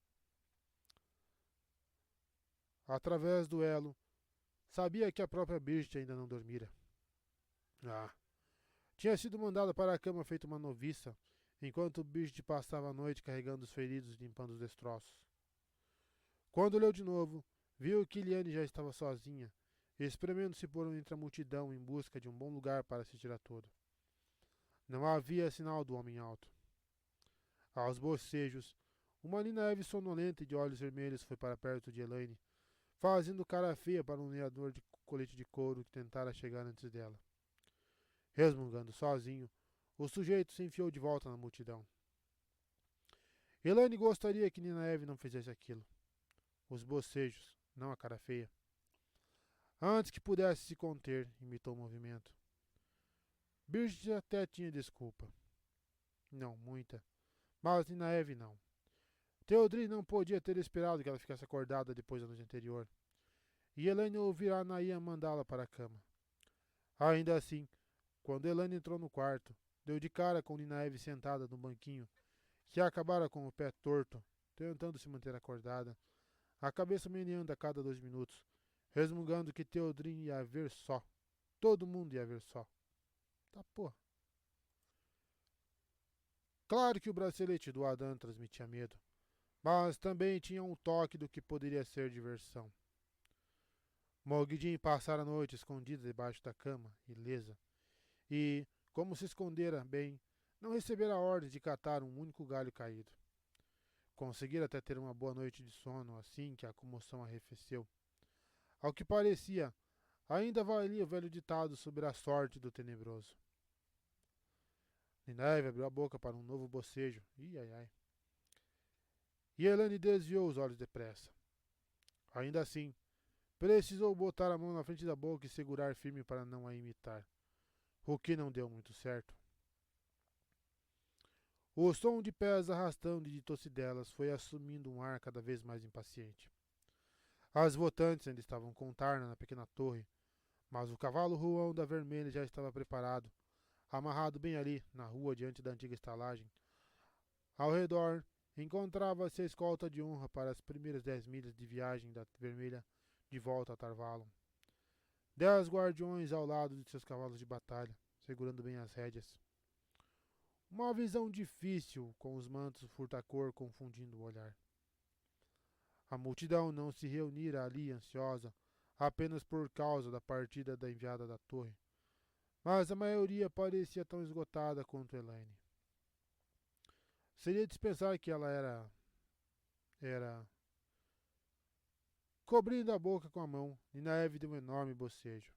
[SPEAKER 1] Através do elo, sabia que a própria Bridget ainda não dormira. Tinha sido mandada para a cama feita uma noviça, enquanto Bridget passava a noite carregando os feridos e limpando os destroços. Quando olhou de novo, viu que Liane já estava sozinha, espremendo-se por entre a multidão em busca de um bom lugar para se tirar todo. Não havia sinal do homem alto. Aos bocejos, uma Ninaeve sonolenta e de olhos vermelhos foi para perto de Elaine, fazendo cara feia para um lenhador de colete de couro que tentara chegar antes dela. Resmungando sozinho, o sujeito se enfiou de volta na multidão. Elaine gostaria que Ninaeve não fizesse aquilo. Os bocejos, não a cara feia. Antes que pudesse se conter, imitou o movimento. Bridget até tinha desculpa. Não, muita. Mas Ninaeve não. Theodrin não podia ter esperado que ela ficasse acordada depois da noite anterior. E Elaine ouvirá Naia mandá-la para a cama. Ainda assim, quando Elaine entrou no quarto, deu de cara com Ninaeve sentada no banquinho, que acabara com o pé torto, tentando se manter acordada, a cabeça meneando a cada 2 minutos, resmungando que Theodrin ia ver só. Todo mundo ia ver só. Tá porra. Claro que o bracelete do Adam transmitia medo, mas também tinha um toque do que poderia ser diversão. Mogidin passara a noite escondida debaixo da cama, ilesa, e, como se escondera bem, não recebera ordens de catar um único galho caído. Conseguira até ter uma boa noite de sono assim que a comoção arrefeceu. Ao que parecia, ainda valia o velho ditado sobre a sorte do tenebroso. Nineve abriu a boca para um novo bocejo. Ih, ai, ai. E Elaine desviou os olhos depressa. Ainda assim, precisou botar a mão na frente da boca e segurar firme para não a imitar, o que não deu muito certo. O som de pés arrastando e de tossidelas foi assumindo um ar cada vez mais impaciente. As votantes ainda estavam com Tarna na pequena torre, mas o cavalo ruão da vermelha já estava preparado, amarrado bem ali, na rua diante da antiga estalagem. Ao redor, encontrava-se a escolta de honra para as primeiras 10 milhas de viagem da vermelha de volta a Tarvalon. 10 guardiões ao lado de seus cavalos de batalha, segurando bem as rédeas. Uma visão difícil, com os mantos furtacor confundindo o olhar. A multidão não se reunira ali ansiosa, apenas por causa da partida da enviada da torre, mas a maioria parecia tão esgotada quanto Elaine. Seria dispensar que ela era... Cobrindo a boca com a mão, Ninaeve deu um enorme bocejo.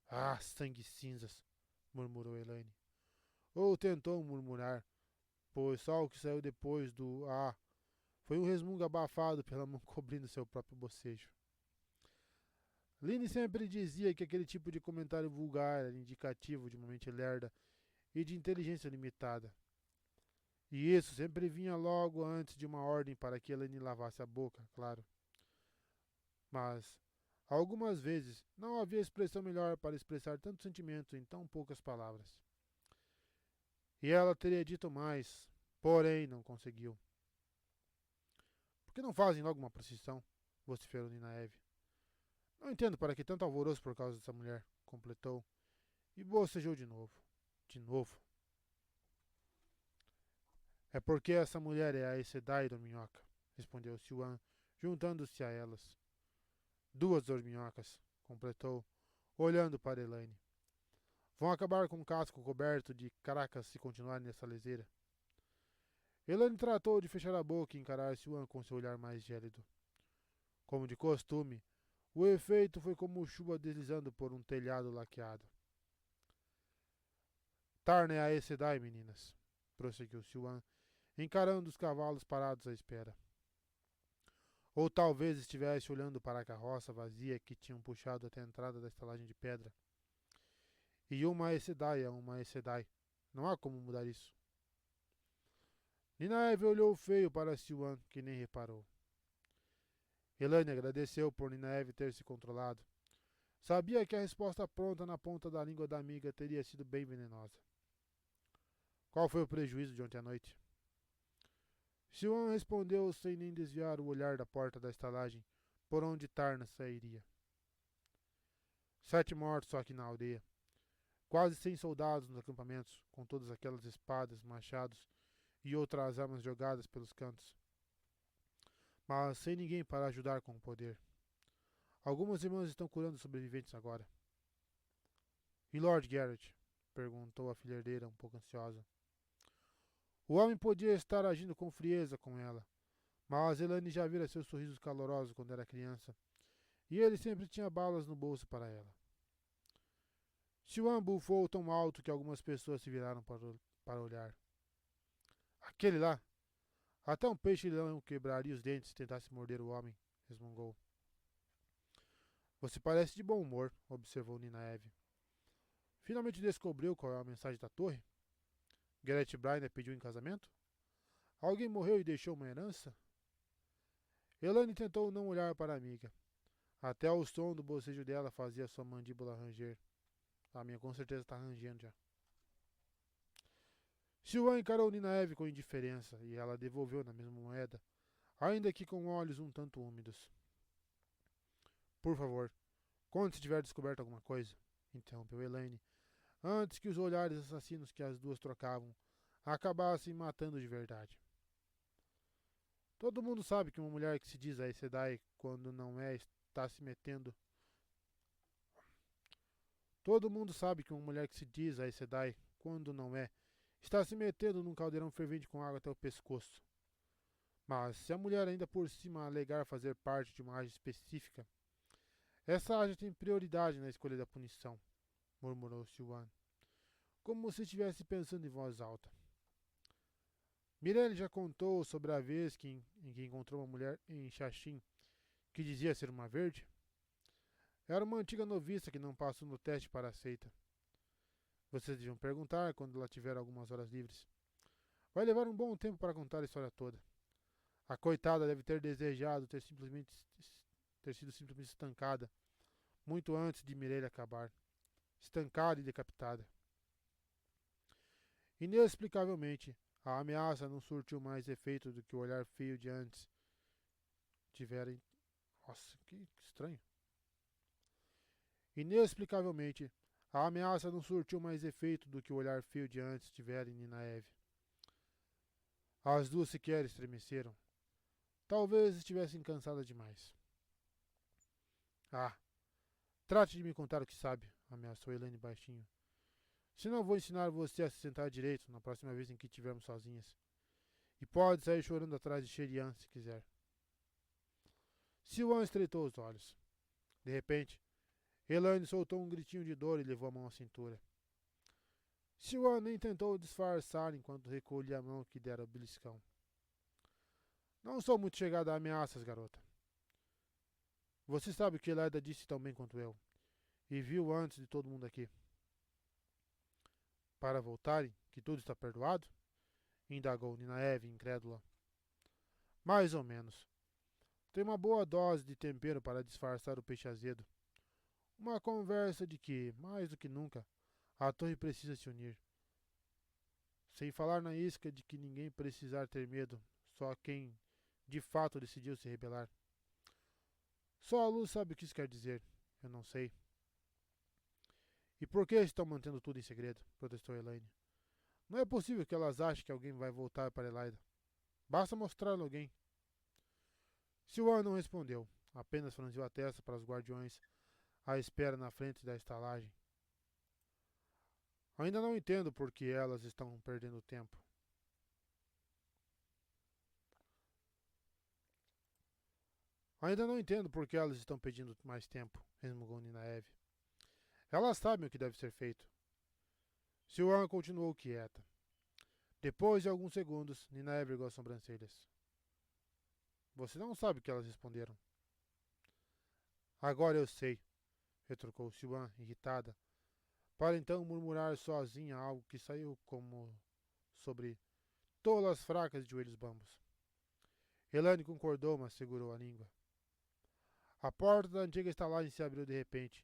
[SPEAKER 1] Ah, sangue cinzas, murmurou Elaine. Ou tentou murmurar, pois só o que saiu depois do foi um resmungo abafado pela mão cobrindo seu próprio bocejo. Lynn sempre dizia que aquele tipo de comentário vulgar era indicativo de uma mente lerda e de inteligência limitada. E isso sempre vinha logo antes de uma ordem para que Elaine lavasse a boca, claro. Mas, algumas vezes, não havia expressão melhor para expressar tanto sentimento em tão poucas palavras. E ela teria dito mais, porém não conseguiu. Por que não fazem logo uma procissão? Vociferou Ninaeve. Não entendo para que tanto alvoroço por causa dessa mulher, completou, e bocejou de novo. De novo. É porque essa mulher é a Aes Sedai, Dorminhoca, respondeu Siuan, juntando-se a elas. Duas dorminhocas, completou, olhando para Elaine. Vão acabar com o casco coberto de caracas se continuarem nessa leseira. Elaine tratou de fechar a boca e encarar Siuan com seu olhar mais gélido. Como de costume, o efeito foi como chuva deslizando por um telhado laqueado. Tarna é a Aes Sedai, meninas, prosseguiu Siuan, encarando os cavalos parados à espera. Ou talvez estivesse olhando para a carroça vazia que tinham puxado até a entrada da estalagem de pedra. E uma Aes Sedai é uma Aes Sedai. Não há como mudar isso. Ninaeve olhou feio para Siuan, que nem reparou. Elaine agradeceu por Ninaeve ter se controlado. Sabia que a resposta pronta na ponta da língua da amiga teria sido bem venenosa. Qual foi o prejuízo de ontem à noite? Siuan respondeu sem nem desviar o olhar da porta da estalagem, por onde Tarna sairia. 7 mortos só aqui na aldeia. Quase 100 soldados nos acampamentos, com todas aquelas espadas, machados e outras armas jogadas pelos cantos. Mas sem ninguém para ajudar com o poder. Algumas irmãs estão curando os sobreviventes agora. E Lord Garrett? Perguntou a filha herdeira, um pouco ansiosa. O homem podia estar agindo com frieza com ela, mas Elaine já vira seus sorrisos calorosos quando era criança, e ele sempre tinha balas no bolso para ela. Siuan bufou tão alto que algumas pessoas se viraram para olhar. Aquele lá! Até um peixe-leão quebraria os dentes se tentasse morder o homem, resmungou. Você parece de bom humor, observou Ninaeve. Finalmente descobriu qual é a mensagem da torre? Garrett Bryner pediu em casamento? Alguém morreu e deixou uma herança? Elaine tentou não olhar para a amiga. Até o som do bocejo dela fazia sua mandíbula ranger. A minha com certeza está rangendo já. Siuan encarou Ninaeve com indiferença e ela devolveu na mesma moeda, ainda que com olhos um tanto úmidos. Por favor, quando se tiver descoberto alguma coisa, interrompeu Elaine, antes que os olhares assassinos que as duas trocavam acabassem matando de verdade. Todo mundo sabe que uma mulher que se diz Aes Sedai quando não é está se metendo. Todo mundo sabe que uma mulher que se diz Aes Sedai quando não é está se metendo num caldeirão fervente com água até o pescoço. Mas se a mulher ainda por cima alegar fazer parte de uma age específica, essa age tem prioridade na escolha da punição, murmurou Siuan, como se estivesse pensando em voz alta. Mirelle já contou sobre a vez em que encontrou uma mulher em Xaxim que dizia ser uma verde? Era uma antiga noviça que não passou no teste para a seita. Vocês deviam perguntar quando ela tiver algumas horas livres. Vai levar um bom tempo para contar a história toda. A coitada deve ter desejado ter sido simplesmente estancada, muito antes de Mirelle acabar. Estancada e decapitada. Inexplicavelmente, a ameaça não surtiu mais efeito do que o olhar feio de antes tivera. Nossa, que estranho. Inexplicavelmente, a ameaça não surtiu mais efeito do que o olhar feio de antes tivera em Ninaeve. As duas sequer estremeceram. Talvez estivessem cansadas demais. Ah, trate de me contar o que sabe, ameaçou Elaine baixinho. Senão vou ensinar você a se sentar direito na próxima vez em que estivermos sozinhas. E pode sair chorando atrás de Sherian se quiser. Siuan estreitou os olhos. De repente, Elaine soltou um gritinho de dor e levou a mão à cintura. Siuan nem tentou disfarçar enquanto recolhia a mão que dera o beliscão. Não sou muito chegada a ameaças, garota. Você sabe o que Leda disse tão bem quanto eu, e viu antes de todo mundo aqui. Para voltarem, que tudo está perdoado? Indagou Ninaeve, incrédula. Mais ou menos. Tem uma boa dose de tempero para disfarçar o peixe azedo. Uma conversa de que, mais do que nunca, a torre precisa se unir. Sem falar na isca de que ninguém precisar ter medo, só quem de fato decidiu se rebelar. Só a luz sabe o que isso quer dizer. Eu não sei. E por que estão mantendo tudo em segredo? Protestou Elaine. Não é possível que elas achem que alguém vai voltar para Elaida. Basta mostrar-lhe alguém. Siwan não respondeu. Apenas franziu a testa para os guardiões à espera na frente da estalagem. Ainda não entendo por que elas estão perdendo tempo. Ainda não entendo por que elas estão pedindo mais tempo, resmungou Ninaeve. Elas sabem o que deve ser feito. Siwan continuou quieta. Depois de alguns segundos, Ninaeve ergueu as sobrancelhas. Você não sabe o que elas responderam. Agora eu sei, retrucou Siwan, irritada, para então murmurar sozinha algo que saiu como sobre tolas fracas de joelhos bambos. Elaine concordou, mas segurou a língua. A porta da antiga estalagem se abriu de repente,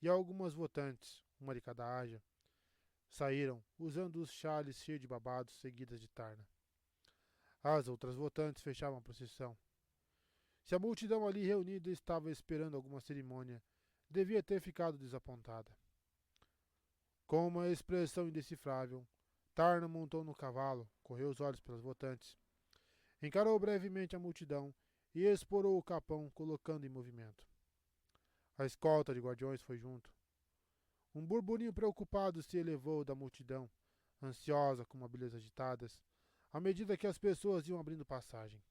[SPEAKER 1] e algumas votantes, uma de cada haja, saíram, usando os chales cheios de babados, seguidas de Tarna. As outras votantes fechavam a procissão. Se a multidão ali reunida estava esperando alguma cerimônia, devia ter ficado desapontada. Com uma expressão indecifrável, Tarna montou no cavalo, correu os olhos pelas votantes, encarou brevemente a multidão e esporou o capão, colocando em movimento. A escolta de guardiões foi junto. Um burburinho preocupado se elevou da multidão, ansiosa com mobílias agitadas, à medida que as pessoas iam abrindo passagem.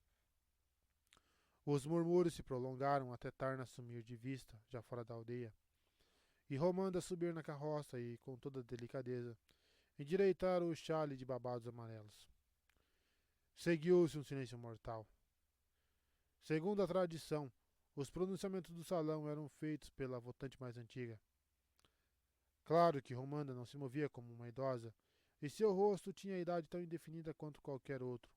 [SPEAKER 1] Os murmúrios se prolongaram até Tarna sumir de vista, já fora da aldeia, e Romanda subir na carroça e, com toda delicadeza, endireitar o chale de babados amarelos. Seguiu-se um silêncio mortal. Segundo a tradição, os pronunciamentos do salão eram feitos pela votante mais antiga. Claro que Romanda não se movia como uma idosa, e seu rosto tinha a idade tão indefinida quanto qualquer outro.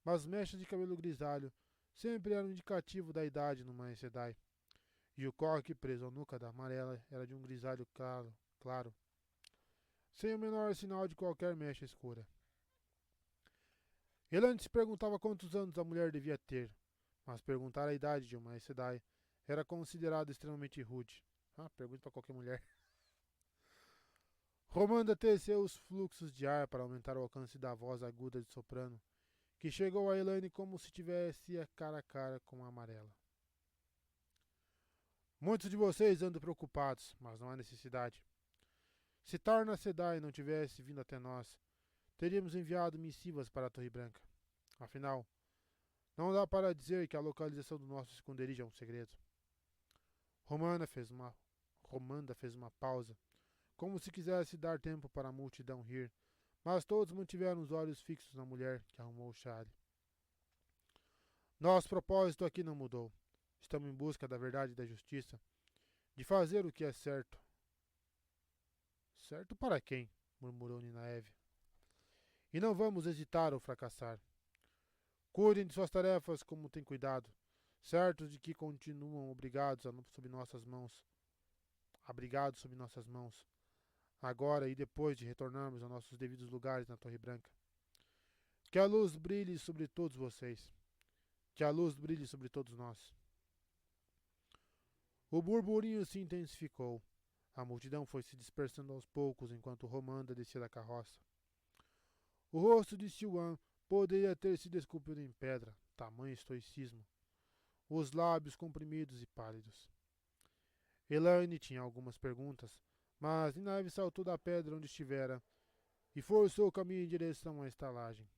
[SPEAKER 1] Mas mechas de cabelo grisalho sempre eram indicativo da idade numa Aes Sedai, e o coque preso à nuca da amarela era de um grisalho claro, sem o menor sinal de qualquer mecha escura. Ele antes perguntava quantos anos a mulher devia ter, mas perguntar a idade de uma Aes Sedai era considerado extremamente rude. Pergunta para qualquer mulher. Romanda teceu os fluxos de ar para aumentar o alcance da voz aguda de soprano, que chegou a Elaine como se tivesse cara a cara com a amarela. Muitos de vocês andam preocupados, mas não há necessidade. Se Tarna Sedai não tivesse vindo até nós, teríamos enviado missivas para a Torre Branca. Afinal, não dá para dizer que a localização do nosso esconderijo é um segredo. Romanda fez uma pausa, como se quisesse dar tempo para a multidão rir, mas todos mantiveram os olhos fixos na mulher que arrumou o chale. Nosso propósito aqui não mudou. Estamos em busca da verdade e da justiça, de fazer o que é certo. Certo para quem? Murmurou Ninaeve. E não vamos hesitar ou fracassar. Cuidem de suas tarefas como têm cuidado, certos de que continuam sob nossas mãos, abrigados sob nossas mãos, agora e depois de retornarmos aos nossos devidos lugares na Torre Branca. Que a luz brilhe sobre todos vocês. Que a luz brilhe sobre todos nós. O burburinho se intensificou. A multidão foi se dispersando aos poucos enquanto Romanda descia da carroça. O rosto de Siwan poderia ter sido esculpido em pedra, tamanho estoicismo. Os lábios comprimidos e pálidos. Elaine tinha algumas perguntas, mas Ninaeve saltou da pedra onde estivera e forçou o caminho em direção à estalagem.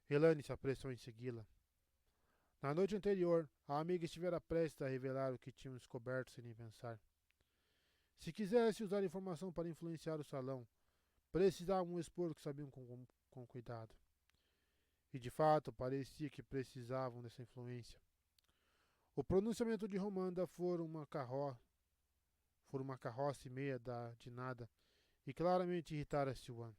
[SPEAKER 1] Elaine se apressou em segui-la. Na noite anterior, a amiga estivera prestes a revelar o que tinham descoberto sem nem pensar. Se quisesse usar informação para influenciar o salão, precisavam expor o que sabiam com cuidado. E de fato, parecia que precisavam dessa influência. O pronunciamento de Romanda fora uma carroça e meia de nada, e claramente irritara Siwan.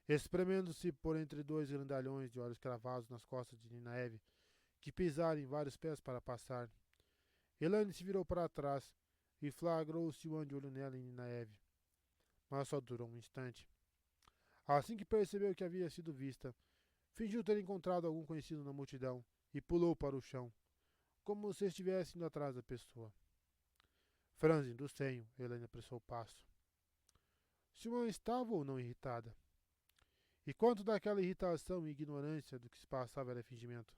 [SPEAKER 1] Espremendo-se por entre dois grandalhões de olhos cravados nas costas de Ninaeve, que pisaram em vários pés para passar, Elaine se virou para trás e flagrou Siwan de olho nela e Ninaeve. Mas só durou um instante. Assim que percebeu que havia sido vista, fingiu ter encontrado algum conhecido na multidão e pulou para o chão, como se estivesse indo atrás da pessoa. Franzindo o senho, Elaine apressou o passo. Simone estava ou não irritada? E quanto daquela irritação e ignorância do que se passava era fingimento?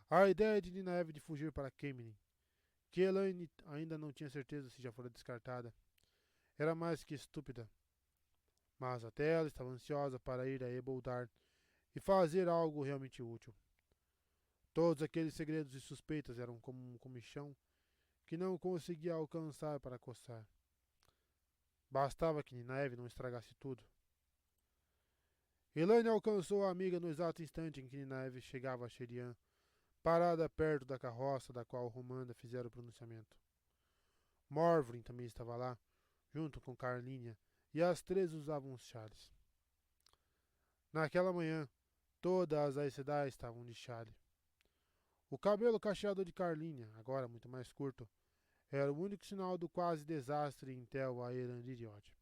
[SPEAKER 1] A ideia de Ninaeve de fugir para Kemenin, que Elaine ainda não tinha certeza se já fora descartada, era mais que estúpida. Mas até ela estava ansiosa para ir a Eboldar e fazer algo realmente útil. Todos aqueles segredos e suspeitas eram como um comichão que não conseguia alcançar para coçar. Bastava que Ninaeve não estragasse tudo. Elaine alcançou a amiga no exato instante em que Ninaeve chegava a Sherian, parada perto da carroça da qual Romanda fizera o pronunciamento. Morvrin também estava lá, junto com Carlinha, e as três usavam os chales. Naquela manhã, todas as Aes Sedai estavam de chale. O cabelo cacheado de Carlinha, agora muito mais curto, era o único sinal do quase desastre em Tel Aerandiriot.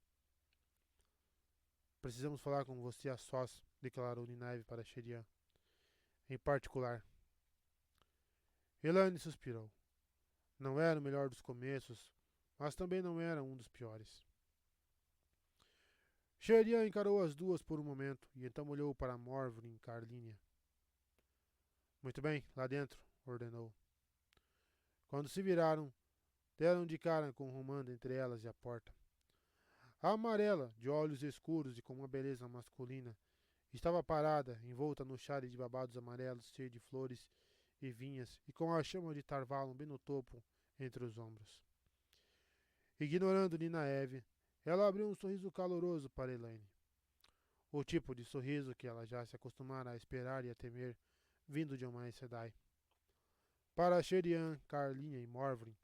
[SPEAKER 1] Precisamos falar com você a sós, declarou Ninaeve para Sherian. Em particular. Elaine suspirou. Não era o melhor dos começos, mas também não era um dos piores. Sherian encarou as duas por um momento e então olhou para Morvrin e Carlinha. Muito bem, lá dentro, ordenou. Quando se viraram, deram de cara com Romanda entre elas e a porta. A amarela, de olhos escuros e com uma beleza masculina, estava parada, envolta no chale de babados amarelos cheio de flores e vinhas e com a chama de Tarvalon bem no topo entre os ombros. Ignorando Ninaeve, ela abriu um sorriso caloroso para Elaine. O tipo de sorriso que ela já se acostumara a esperar e a temer, vindo de uma Aes Sedai. Para Sherian, Carlinha e Morvrin,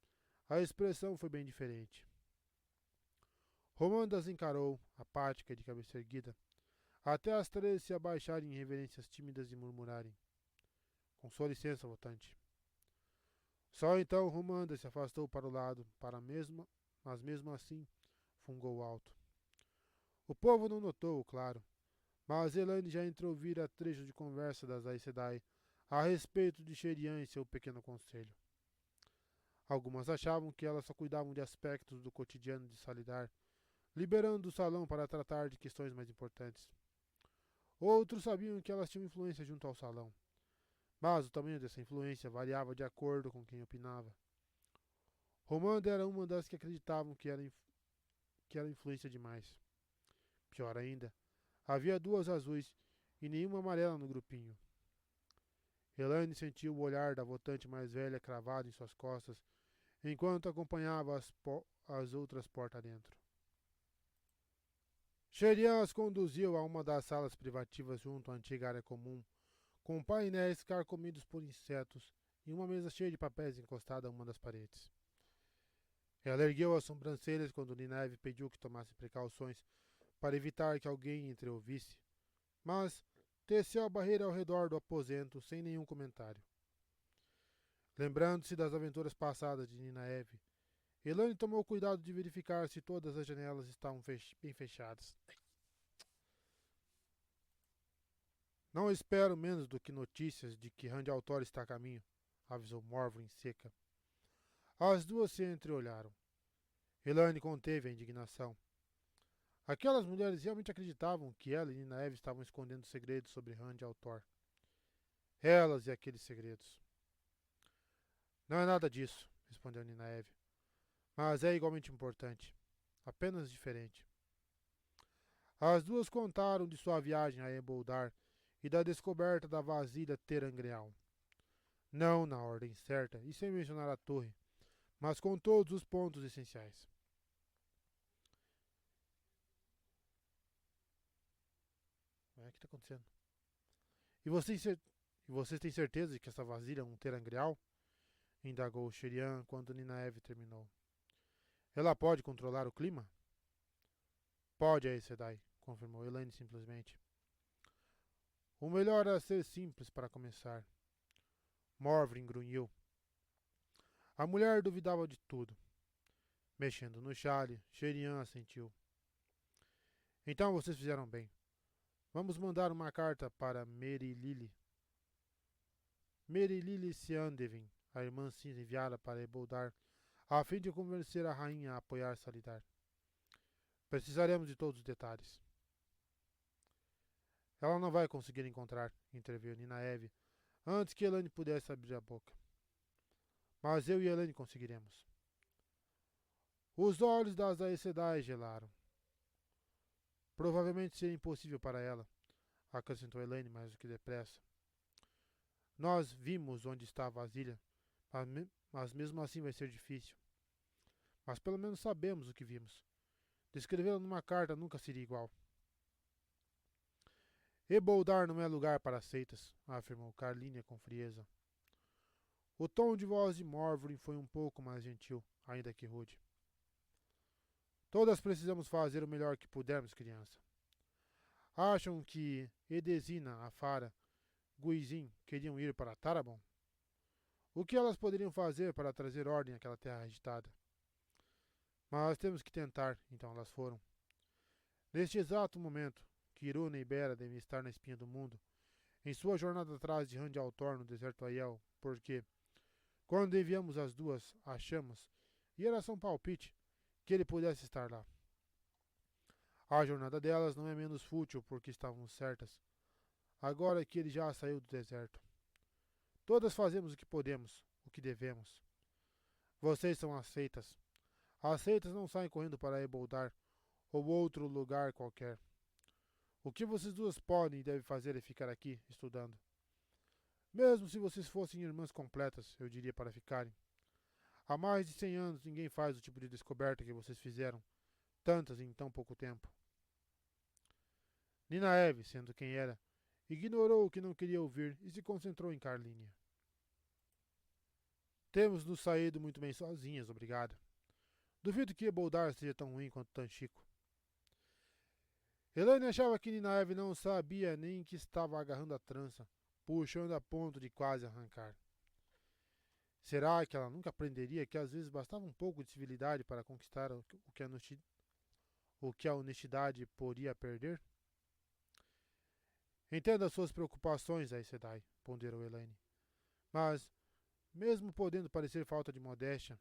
[SPEAKER 1] a expressão foi bem diferente. Romanda as encarou, apática e de cabeça erguida, até as três se abaixarem em reverências tímidas e murmurarem. Com sua licença, votante. Só então Romanda se afastou para o lado, mas mesmo assim fungou alto. O povo não notou, claro, mas Elaine já entreouvira trecho de conversa das Aes Sedai a respeito de Sherian e seu pequeno conselho. Algumas achavam que elas só cuidavam de aspectos do cotidiano de Salidar, liberando o salão para tratar de questões mais importantes. Outros sabiam que elas tinham influência junto ao salão, mas o tamanho dessa influência variava de acordo com quem opinava. Romanda era uma das que acreditavam que era influência demais. Pior ainda, havia duas azuis e nenhuma amarela no grupinho. Elaine sentiu o olhar da votante mais velha cravado em suas costas, enquanto acompanhava as outras porta dentro. Sherian as conduziu a uma das salas privativas junto à antiga área comum, com painéis carcomidos por insetos e uma mesa cheia de papéis encostada a uma das paredes. Ela ergueu as sobrancelhas quando Ninaeve pediu que tomasse precauções para evitar que alguém entreouvisse, mas teceu a barreira ao redor do aposento sem nenhum comentário. Lembrando-se das aventuras passadas de Ninaeve, Elaine tomou cuidado de verificar se todas as janelas estavam bem fechadas. Não espero menos do que notícias de que Randy Altor está a caminho, avisou Morvrin seca. As duas se entreolharam. Elaine conteve a indignação. Aquelas mulheres realmente acreditavam que ela e Ninaeve estavam escondendo segredos sobre Randy Altor. Elas e aqueles segredos. Não é nada disso, respondeu Ninaeve. Mas é igualmente importante. Apenas diferente. As duas contaram de sua viagem a Eboldar e da descoberta da vasilha Terangreal. Não na ordem certa e sem mencionar a torre, mas com todos os pontos essenciais. O que está acontecendo? E vocês têm certeza de que essa vasilha é um Terangreal? Indagou Sherian quando Ninaeve terminou. Ela pode controlar o clima? Pode, Aes Sedai, confirmou Elaine simplesmente. O melhor era ser simples para começar. Morvrin grunhiu. A mulher duvidava de tudo. Mexendo no chale, Sherian assentiu. Então vocês fizeram bem. Vamos mandar uma carta para Merilili Siandevin, a irmã cinza enviada para Eboldar, a fim de convencer a rainha a apoiar Salidar. Precisaremos de todos os detalhes. Ela não vai conseguir encontrar, interveio Ninaeve, antes que Elaine pudesse abrir a boca. Mas eu e Elaine conseguiremos. Os olhos das Aes Sedai gelaram. Provavelmente seria impossível para ela, acrescentou Elaine mais do que depressa. Nós vimos onde está a vasilha, mas mesmo assim vai ser difícil. Mas pelo menos sabemos o que vimos. Descrevê-la numa carta nunca seria igual. Eboldar não é lugar para seitas, afirmou Carlinha com frieza. O tom de voz de Morvorin foi um pouco mais gentil, ainda que rude. Todas precisamos fazer o melhor que pudermos, criança. Acham que Edesina, Afara, Guizin queriam ir para Tarabon? O que elas poderiam fazer para trazer ordem àquela terra agitada? Mas temos que tentar, então elas foram. Neste exato momento, Kiruna e Bera devem estar na espinha do mundo, em sua jornada atrás de Rand Altor no deserto Aiel, porque, quando enviamos as duas, achamos, e era só um palpite, que ele pudesse estar lá. A jornada delas não é menos fútil porque estávamos certas, agora que ele já saiu do deserto. Todas fazemos o que podemos, o que devemos. Vocês são aceitas. As seitas não saem correndo para Eboldar ou outro lugar qualquer. O que vocês duas podem e devem fazer é ficar aqui, estudando. Mesmo se vocês fossem irmãs completas, eu diria para ficarem. Há mais de 100 anos ninguém faz o tipo de descoberta que vocês fizeram, tantas em tão pouco tempo. Ninaeve, sendo quem era, ignorou o que não queria ouvir e se concentrou em Carlinha. Temos nos saído muito bem sozinhas, obrigada. Duvido que Eboldar seja tão ruim quanto Tanchico. Elaine achava que Ninaeve não sabia nem que estava agarrando a trança, puxando a ponto de quase arrancar. Será que ela nunca aprenderia que às vezes bastava um pouco de civilidade para conquistar o que a honestidade podia perder? Entenda as suas preocupações, Aes Sedai, ponderou Elaine. Mas, mesmo podendo parecer falta de modéstia,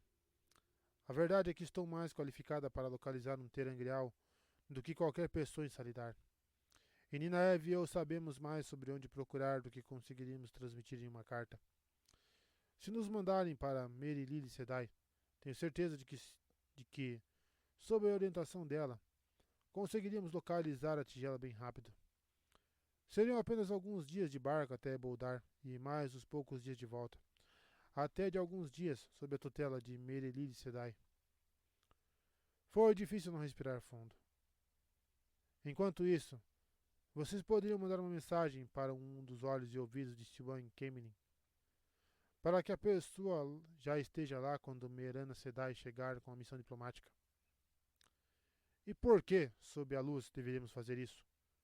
[SPEAKER 1] a verdade é que estou mais qualificada para localizar um terangreal do que qualquer pessoa em Salidar. E Ninaeve e eu sabemos mais sobre onde procurar do que conseguiríamos transmitir em uma carta. Se nos mandarem para Merilili Sedai, tenho certeza de que, sob a orientação dela, conseguiríamos localizar a tigela bem rápido. Seriam apenas alguns dias de barco até Boldar e mais os poucos dias de volta. Até de alguns dias sob a tutela de Merilili Sedai. Foi difícil não respirar fundo. Enquanto isso, vocês poderiam mandar uma mensagem para um dos olhos e ouvidos de Siwan Kemenin, para que a pessoa já esteja lá quando Merana Sedai chegar com a missão diplomática. E por que, sob a luz, deveríamos fazer isso?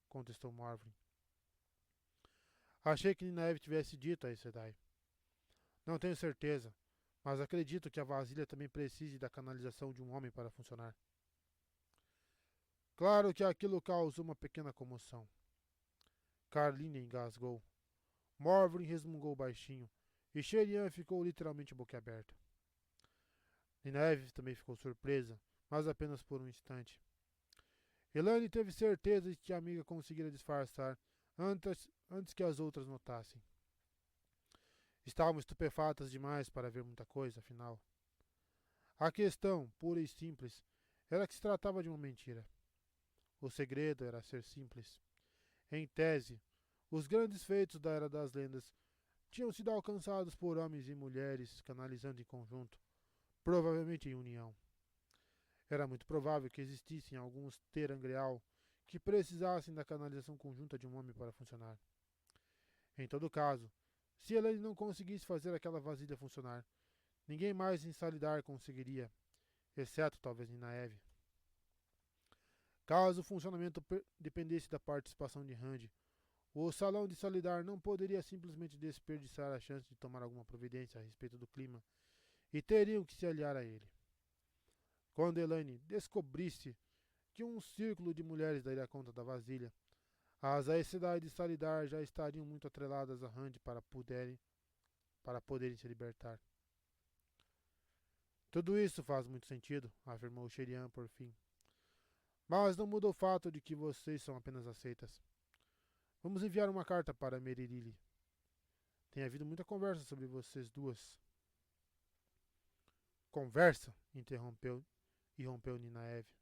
[SPEAKER 1] Contestou Morvorin. Achei que Ninaeve tivesse dito a Sedai. Não tenho certeza, mas acredito que a vasilha também precise da canalização de um homem para funcionar. Claro que aquilo causou uma pequena comoção. Carlinha engasgou. Morvorin resmungou baixinho, e Sherian ficou literalmente boquiaberta. Ninaeve também ficou surpresa, mas apenas por um instante. Elaine teve certeza de que a amiga conseguira disfarçar antes que as outras notassem. Estavam estupefatas demais para ver muita coisa, afinal. A questão, pura e simples, era que se tratava de uma mentira. O segredo era ser simples. Em tese, os grandes feitos da Era das Lendas tinham sido alcançados por homens e mulheres canalizando em conjunto, provavelmente em união. Era muito provável que existissem alguns terangreal que precisassem da canalização conjunta de um homem para funcionar. Em todo caso, se Elaine não conseguisse fazer aquela vasilha funcionar, ninguém mais em Salidar conseguiria, exceto talvez Ninaeve. Caso o funcionamento dependesse da participação de Rand, o Salão de Salidar não poderia simplesmente desperdiçar a chance de tomar alguma providência a respeito do clima e teriam que se aliar a ele. Quando Elaine descobrisse que um círculo de mulheres daria conta da vasilha, as Aes Sedai de Salidar já estariam muito atreladas a Rand para poderem se libertar. Tudo isso faz muito sentido, afirmou Sherian por fim. Mas não muda o fato de que vocês são apenas aceitas. Vamos enviar uma carta para Meririli. Tem havido muita conversa sobre vocês duas. Conversa? Irrompeu Ninaeve.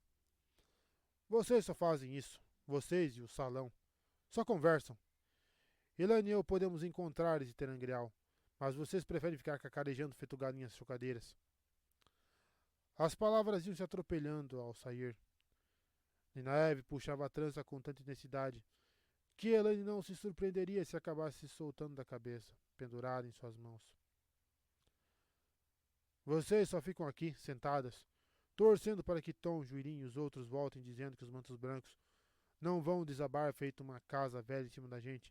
[SPEAKER 1] Vocês só fazem isso. Vocês e o salão. Só conversam. Elane e eu podemos encontrar esse terangreal, mas vocês preferem ficar cacarejando feito galinhas chocadeiras. As palavras iam se atropelhando ao sair. Ninaeve puxava a trança com tanta intensidade que Elane não se surpreenderia se acabasse se soltando da cabeça, pendurada em suas mãos. Vocês só ficam aqui, sentadas, torcendo para que Tom, Juirim e os outros voltem dizendo que os mantos brancos não vão desabar feito uma casa velha em cima da gente,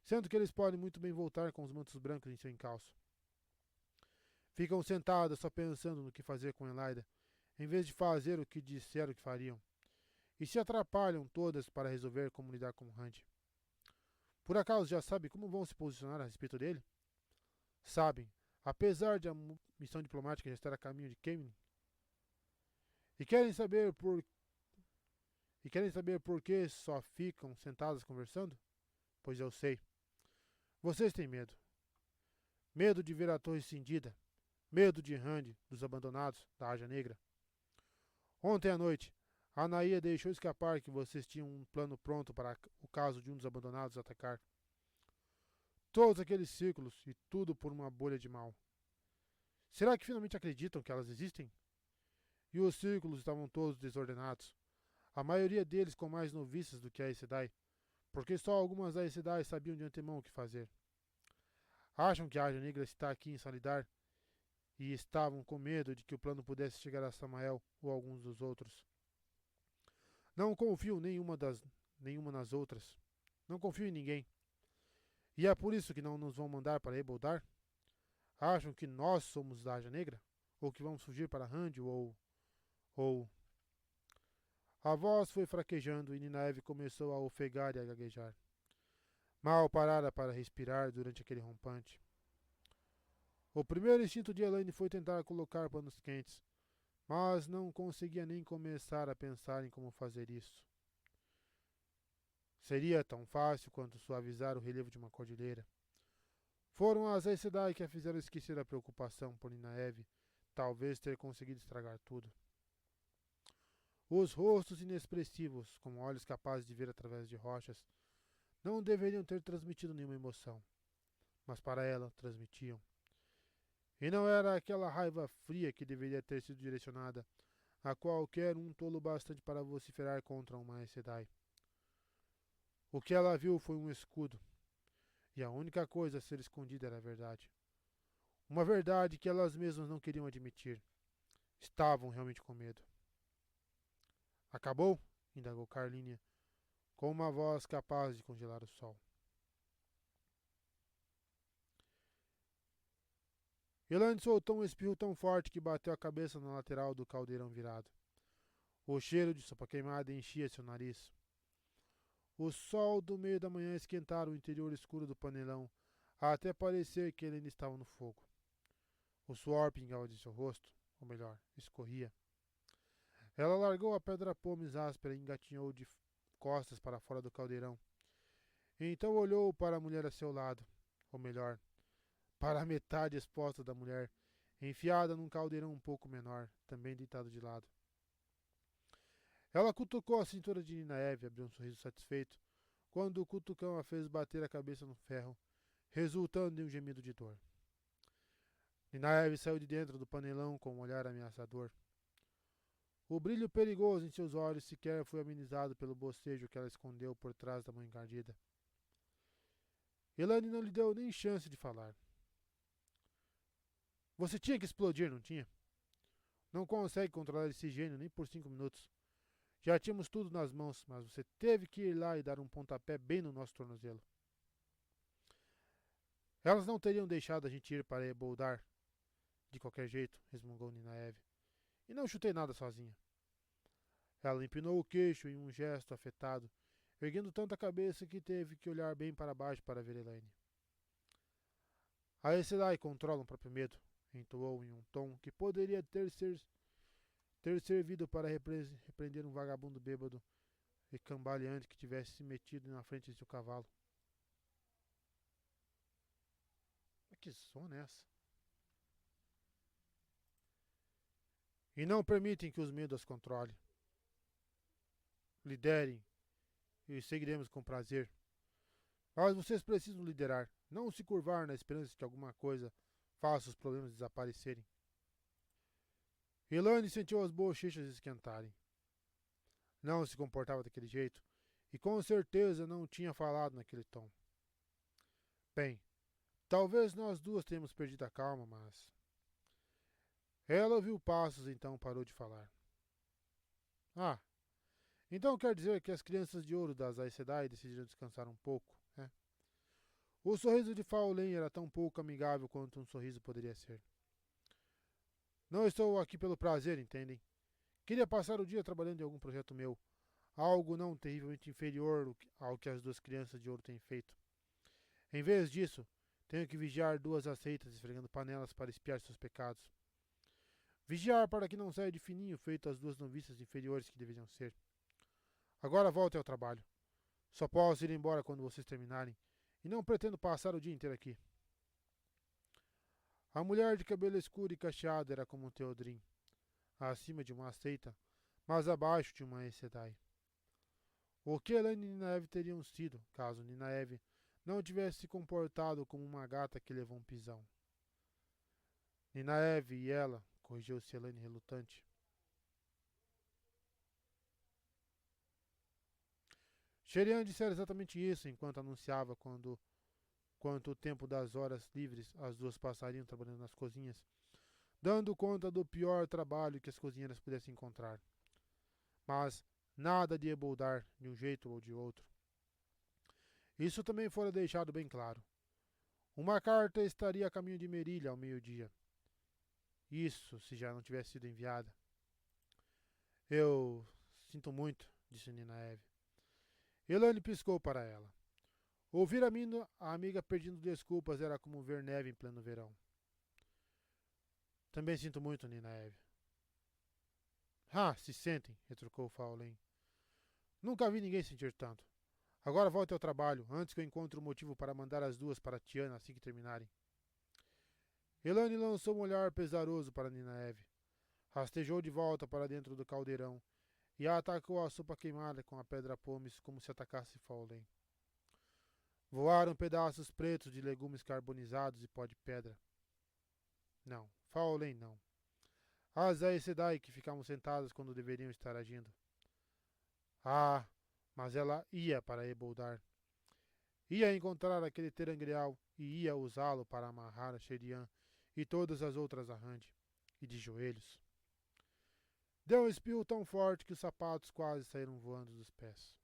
[SPEAKER 1] sendo que eles podem muito bem voltar com os mantos brancos em seu encalço. Ficam sentadas só pensando no que fazer com Elaida, em vez de fazer o que disseram que fariam, e se atrapalham todas para resolver como lidar com Rand. Por acaso já sabem como vão se posicionar a respeito dele? Sabem, apesar de a missão diplomática já estar a caminho de Kemin? E querem saber por que só ficam sentadas conversando? Pois eu sei. Vocês têm medo. Medo de ver a torre cindida. Medo de Rand, dos abandonados, da Ágia Negra. Ontem à noite, a Anaia deixou escapar que vocês tinham um plano pronto para o caso de um dos abandonados atacar. Todos aqueles círculos e tudo por uma bolha de mal. Será que finalmente acreditam que elas existem? E os círculos estavam todos desordenados. A maioria deles com mais noviças do que a Aes Sedai, porque só algumas Aes Sedai sabiam de antemão o que fazer. Acham que a Ágia Negra está aqui em Salidar e estavam com medo de que o plano pudesse chegar a Samael ou alguns dos outros. Não confio nenhuma nas outras. Não confio em ninguém. E é por isso que não nos vão mandar para Eboldar? Acham que nós somos da Ágia Negra? Ou que vamos fugir para Rand ou... A voz foi fraquejando e Ninaeve começou a ofegar e a gaguejar. Mal parara para respirar durante aquele rompante. O primeiro instinto de Elaine foi tentar colocar panos quentes, mas não conseguia nem começar a pensar em como fazer isso. Seria tão fácil quanto suavizar o relevo de uma cordilheira. Foram as Aes Sedai que a fizeram esquecer a preocupação por Ninaeve, talvez ter conseguido estragar tudo. Os rostos inexpressivos, como olhos capazes de ver através de rochas, não deveriam ter transmitido nenhuma emoção, mas para ela transmitiam. E não era aquela raiva fria que deveria ter sido direcionada a qualquer um tolo bastante para vociferar contra uma Aes Sedai. O que ela viu foi um escudo, e a única coisa a ser escondida era a verdade. Uma verdade que elas mesmas não queriam admitir. Estavam realmente com medo. Acabou? Indagou Carlinha, com uma voz capaz de congelar o sol. Elane soltou um espirro tão forte que bateu a cabeça na lateral do caldeirão virado. O cheiro de sopa queimada enchia seu nariz. O sol do meio da manhã esquentara o interior escuro do panelão, até parecer que ele ainda estava no fogo. O suor pingava de seu rosto, ou melhor, escorria. Ela largou a pedra pomes áspera e engatinhou de costas para fora do caldeirão. Então olhou para a mulher a seu lado, ou melhor, para a metade exposta da mulher, enfiada num caldeirão um pouco menor, também deitado de lado. Ela cutucou a cintura de Ninaeve e abriu um sorriso satisfeito, quando o cutucão a fez bater a cabeça no ferro, resultando em um gemido de dor. Ninaeve saiu de dentro do panelão com um olhar ameaçador. O brilho perigoso em seus olhos sequer foi amenizado pelo bocejo que ela escondeu por trás da mão encardida. Elane não lhe deu nem chance de falar. Você tinha que explodir, não tinha? Não consegue controlar esse gênio nem por 5 minutos. Já tínhamos tudo nas mãos, mas você teve que ir lá e dar um pontapé bem no nosso tornozelo. Elas não teriam deixado a gente ir para Eboldar de qualquer jeito, resmungou Ninaeve. E não chutei nada sozinha. Ela empinou o queixo em um gesto afetado, erguendo tanto a cabeça que teve que olhar bem para baixo para ver Elaine. A Aes Sedai controlam o próprio medo, entoou em um tom que poderia ter servido para repreender um vagabundo bêbado e cambaleante que tivesse se metido na frente de seu cavalo. Mas que zona é essa? E não permitem que os medos as controlem. Liderem e seguiremos com prazer. Mas vocês precisam liderar, não se curvar na esperança de que alguma coisa faça os problemas desaparecerem. Elaine sentiu as bochechas esquentarem. Não se comportava daquele jeito e com certeza não tinha falado naquele tom. Bem, talvez nós duas tenhamos perdido a calma, mas... Ela ouviu passos, então parou de falar. Ah, então quer dizer que as crianças de ouro das Aes Sedai decidiram descansar um pouco, né? O sorriso de Faolen era tão pouco amigável quanto um sorriso poderia ser. Não estou aqui pelo prazer, entendem? Queria passar o dia trabalhando em algum projeto meu. Algo não terrivelmente inferior ao que as duas crianças de ouro têm feito. Em vez disso, tenho que vigiar duas aceitas esfregando panelas para espiar seus pecados. Vigiar para que não saia de fininho feito as duas noviças inferiores que deveriam ser. Agora volte ao trabalho. Só posso ir embora quando vocês terminarem, e não pretendo passar o dia inteiro aqui. A mulher de cabelo escuro e cacheado era como um Theodrin, acima de uma aceita, mas abaixo de uma Aes Sedai. O que Elaine e Ninaeve teriam sido, caso Ninaeve não tivesse se comportado como uma gata que levou um pisão? Ninaeve e ela, corrigiu-se Elaine relutante. Sherian dissera exatamente isso enquanto anunciava quanto o tempo das horas livres as duas passariam trabalhando nas cozinhas, dando conta do pior trabalho que as cozinheiras pudessem encontrar. Mas nada de eboldar de um jeito ou de outro. Isso também fora deixado bem claro. Uma carta estaria a caminho de Merilha ao meio-dia. Isso, se já não tivesse sido enviada. Eu sinto muito, disse Ninaeve. Elaine piscou para ela. Ouvir a amiga pedindo desculpas era como ver neve em pleno verão. Também sinto muito, Ninaeve. Ah, se sentem, retrucou Faolen. Nunca vi ninguém sentir tanto. Agora volte ao trabalho, antes que eu encontre um motivo para mandar as duas para Tiana assim que terminarem. Elaine lançou um olhar pesaroso para Ninaeve. Rastejou de volta para dentro do caldeirão e atacou a sopa queimada com a pedra pomes como se atacasse Faolen. Voaram pedaços pretos de legumes carbonizados e pó de pedra. Não, Faolen não. As Aes Sedai que ficavam sentadas quando deveriam estar agindo. Ah, mas ela ia para Eboldar. Ia encontrar aquele terangreal e ia usá-lo para amarrar a Sherian e todas as outras Arrande. E de joelhos. Deu um espirro tão forte que os sapatos quase saíram voando dos pés.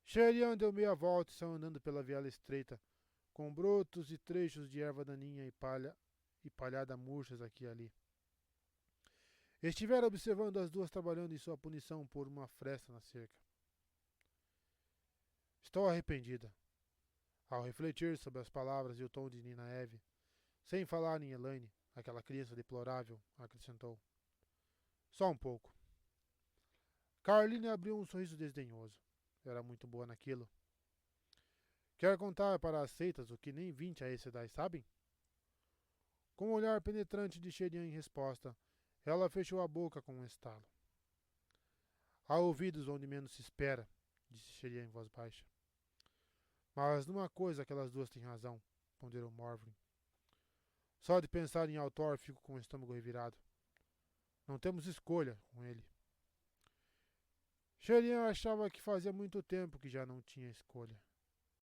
[SPEAKER 1] Sherian deu meia volta e saiu andando pela viela estreita, com brotos e trechos de erva daninha e palhada murchas aqui e ali. Estivera observando as duas trabalhando em sua punição por uma fresta na cerca. Estou arrependida. Ao refletir sobre as palavras e o tom de Ninaeve, sem falar em Elaine, aquela criança deplorável, acrescentou. Só um pouco. Carline abriu um sorriso desdenhoso. Era muito boa naquilo. Quer contar para as seitas o que nem 20 Aes Sedai sabem? Com um olhar penetrante de Sherian em resposta, ela fechou a boca com um estalo. Há ouvidos onde menos se espera, disse Sherian em voz baixa. Mas numa coisa aquelas duas têm razão, ponderou Morvrin. Só de pensar em Altor fico com o estômago revirado. Não temos escolha com ele. Sherian achava que fazia muito tempo que já não tinha escolha.